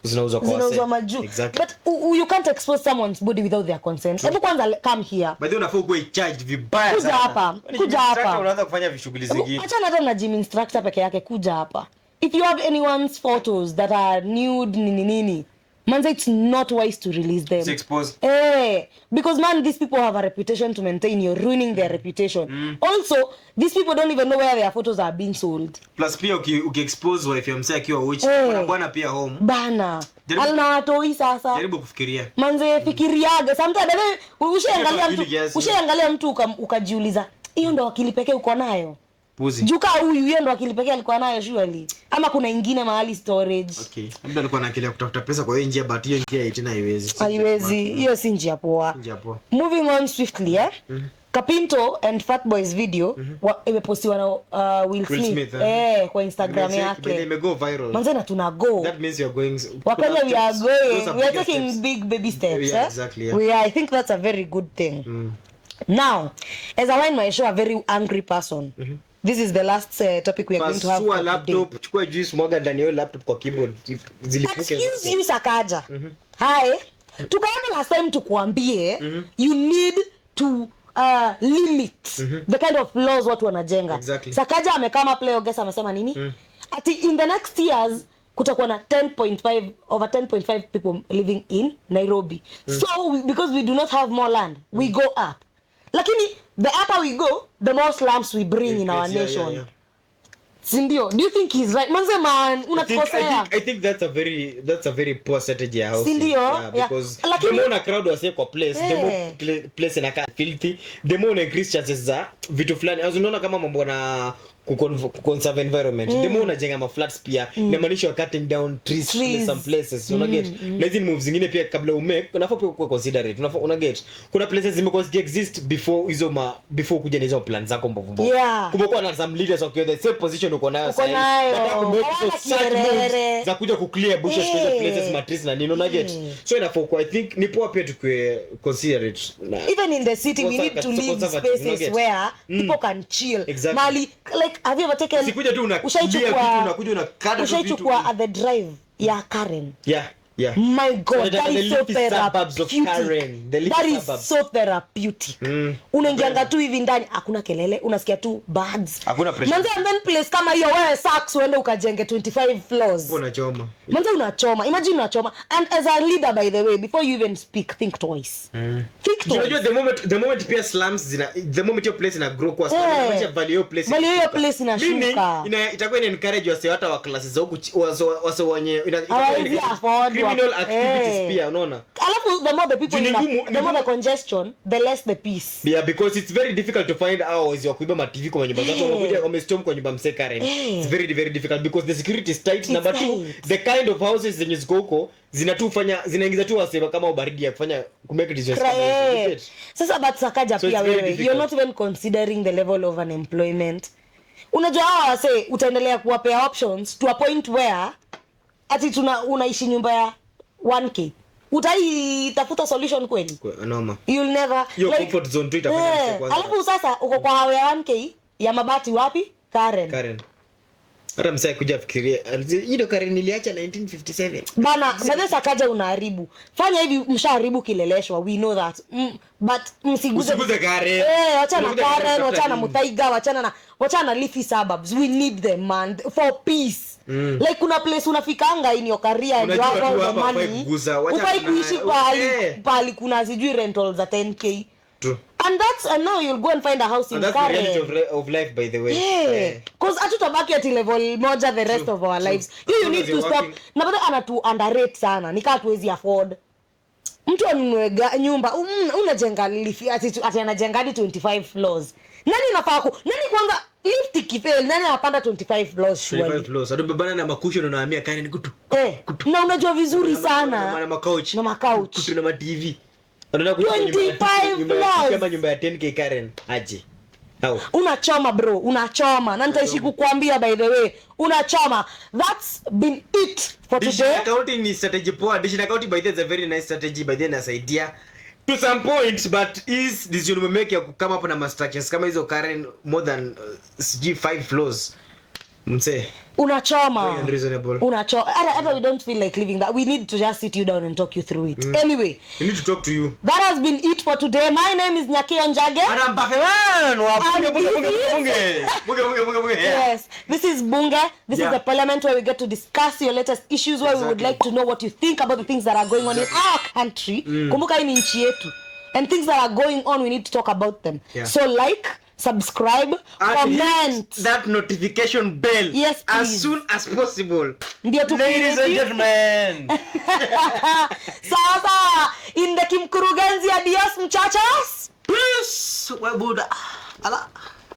S2: zinauzwa kwa
S1: zinauzwa majuu.
S2: Exactly.
S1: But you can't expose someone's body without their consent. Hebu kwanza come here.
S2: But then unafaa kuwa charged vibaya
S1: sana. Kuja hapa.
S2: Unaanza kufanya shughuli zingine.
S1: Acha hata na gym instructor peke yake kuja hapa. If you have anyone's photos that are nude nini man, it's not wise to release them.
S2: Expose.
S1: Because man, these people have a reputation to maintain. You're ruining their reputation. Also, these people don't even know where their photos are being sold.
S2: Plus pia uki-expose wife ya msee akiwa uchi, kuna bwana pia home.
S1: Bana. Alina watoi sasa.
S2: Jaribu kufikiria.
S1: Manze fikiriaga. Sometimes ushaangalia mtu ukajiuliza, hiyo ndo akili pekee uko nayo?
S2: Puzi.
S1: Juka huyu yeye ndo akili pekee alikuwa nayo surely. Ama kuna ingine mahali storage.
S2: Okay. Labda alikuwa na akili ya kutafuta pesa kwa hiyo njia, but hiyo njia tena haiwezi.
S1: Haiwezi. Hiyo si njia poa. Moving on swiftly, Kapinto and Fatboy's video imepostiwa na Will Smith kwa Instagram yake.
S2: They go viral.
S1: Manzana tuna go.
S2: That means you are going.
S1: Wakenya we are going. We are taking big baby steps.
S2: Yeah, exactly.
S1: I think that's a very good thing. Now, as I wind my show, a very angry person. This is the last topic we are going to have for
S2: laptop, chukua juice mwaga ndani ya laptop kwa keyboard zilifuke.
S1: Excuse you Sakaja. Hi. Tukaona last time tukuambie you need to limit the kind of laws watu wanajenga.
S2: Exactly.
S1: Sakaja amekama play Ogesa amesema nini? Ati in the next years kutakuwa na 10.5 people living in Nairobi. So because we do not have more land, we go up. Lakini the upper we go, the more slums we bring in our nation.
S2: Yeah.
S1: Sindio, do you think he's right? Manze man, unakosea.
S4: I think that's a very poor strategy ya housing.
S1: Sindio?
S4: Yeah, because the more na crowd wase kwa place, the more place inakaa filthy, the more increase chances za vitu fulani. Unaona kama mambo na conserve environment. The more unajenga ma flats pia, inamaanisha cutting down trees in some places. Una get. Lazy moves zingine pia kabla umake, unafaa pia kuwa considerate. Una get. Kuna places zimekuwa exist before kuja na hizo plans zako mbovu.
S1: Yeah.
S4: Kumekuwa na some leaders wakiwa the same position uko nayo
S1: sasa.
S4: Za kuja ku clear bushes kwa places matrice na nini una get. So inafaa I think ni poa pia tukue considerate.
S1: Even in the city we need to leave spaces where people can chill.
S4: Exactly.
S1: Mali like have you ever taken
S2: Sikuja tu unakuja unakata vitu.
S1: Ushaichukua at the drive ya Karen.
S4: Yeah.
S1: My God, that is so therapeutic. That is
S4: suburbs.
S1: so therapeutic. Unaingianga tu hivi ndani hakuna kelele, unasikia tu birds.
S2: Hakuna pressure.
S1: Manze and then place kama hiyo wewe sacks uende ukajenge 25 floors.
S2: Unachoma.
S1: Manze unachoma. Imagine unachoma. And as a leader by the way, before you even speak, think twice. Think twice.
S4: Unajua the moment pia slums the moment your place ina grow kwa slums inaonyesha value place
S1: inashuka.
S4: Itakuwa ina encourage wase hata wa classes za huku wase wenye criminal activities pia unaona.
S1: Alafu the more the people the more the congestion, the less the peace.
S4: Yeah, because it's very difficult to find hours ya kuiba ma TV kwa nyumba zako unakuja wamestorm kwa nyumba mse Karen. It's very difficult because the security is tight. Number 2, the kind of houses zenye ziko huko zinaingiza tu wasema kama ubaridi ya kufanya ku make decisions.
S1: Sasa but Sakaja pia wewe you're not even considering the level of unemployment. Unajua hawa wase utaendelea kuwapea options to a point where ati unaishi nyumba ya 1k. Utaitafuta solution kweli?
S4: Noma.
S1: You'll never
S4: your comfort zone tu itafanya kwanza.
S1: Alafu sasa uko kwa hawa ya 1k ya mabati wapi? Karen.
S4: Hata msaya kuja fikiria hiyo Karen iliacha 1957.
S1: Bana, baada Sakaja unaharibu. Fanya hivi mshaharibu kileleshwa. We know that. But msiguze
S4: Karen.
S1: Wachana Karen, wachana Muthaiga, wachana leafy suburbs. We need them man for peace. Like kuna place unafikanga in your career and you have all the money. Ufai kuishi pali kuna sijui rentals za 10k.
S4: True.
S1: And now you'll go and find a house in Karen.
S4: That's the reality of life by the way.
S1: Yeah. Cause hatutabaki at level moja the rest of our lives. You need to stop. Na bado anatu underrate sana. Nika tuwezi afford. Mtu anunue nyumba unajenga lifi ati anajenga hadi 25 floors. Nani kwanza lift ikifail nani anapanda 25 floors shwali?
S4: 25 floors. Ado bebana na makusho na hamia Karen kutu.
S1: Na unajua vizuri sana.
S4: Na makouch. Kutu na ma TV.
S1: 25 floors.
S4: Kama nyumba ya 10k Karen aje. How?
S1: Unachoma bro, unachoma. Na nitaishi kukuambia by the way, unachoma. That's been it for today.
S4: Digital accounting ni strategy poa. Digital accounting by the way is a very nice strategy by the nice idea. To some point, but is decision make ya come up na structures kama hizo Karen more than 5 floors. Mse.
S1: Unachoma.
S4: Unreasonable.
S1: Unachoma. We don't feel like living that. We need to just sit you down and talk you through it. Anyway.
S4: We need to talk to you.
S1: That has been it for today. My name is Nyakio Njage.
S4: Madam Bafeman.
S1: Yes. This is Bunge. This is the parliament where we get to discuss your latest issues, where we would like to know what you think about the things that are going on in our country. Kumbuka hii ni nchi yetu. And things that are going on, we need to talk about them.
S4: Yeah.
S1: So like, subscribe, comment,
S4: that notification bell,
S1: yes,
S4: as soon as possible.
S1: Ladies and
S4: gentlemen.
S1: Sasa in the Kimkurugenzi, adios muchachos.
S4: Peace. Wabuda. Allah.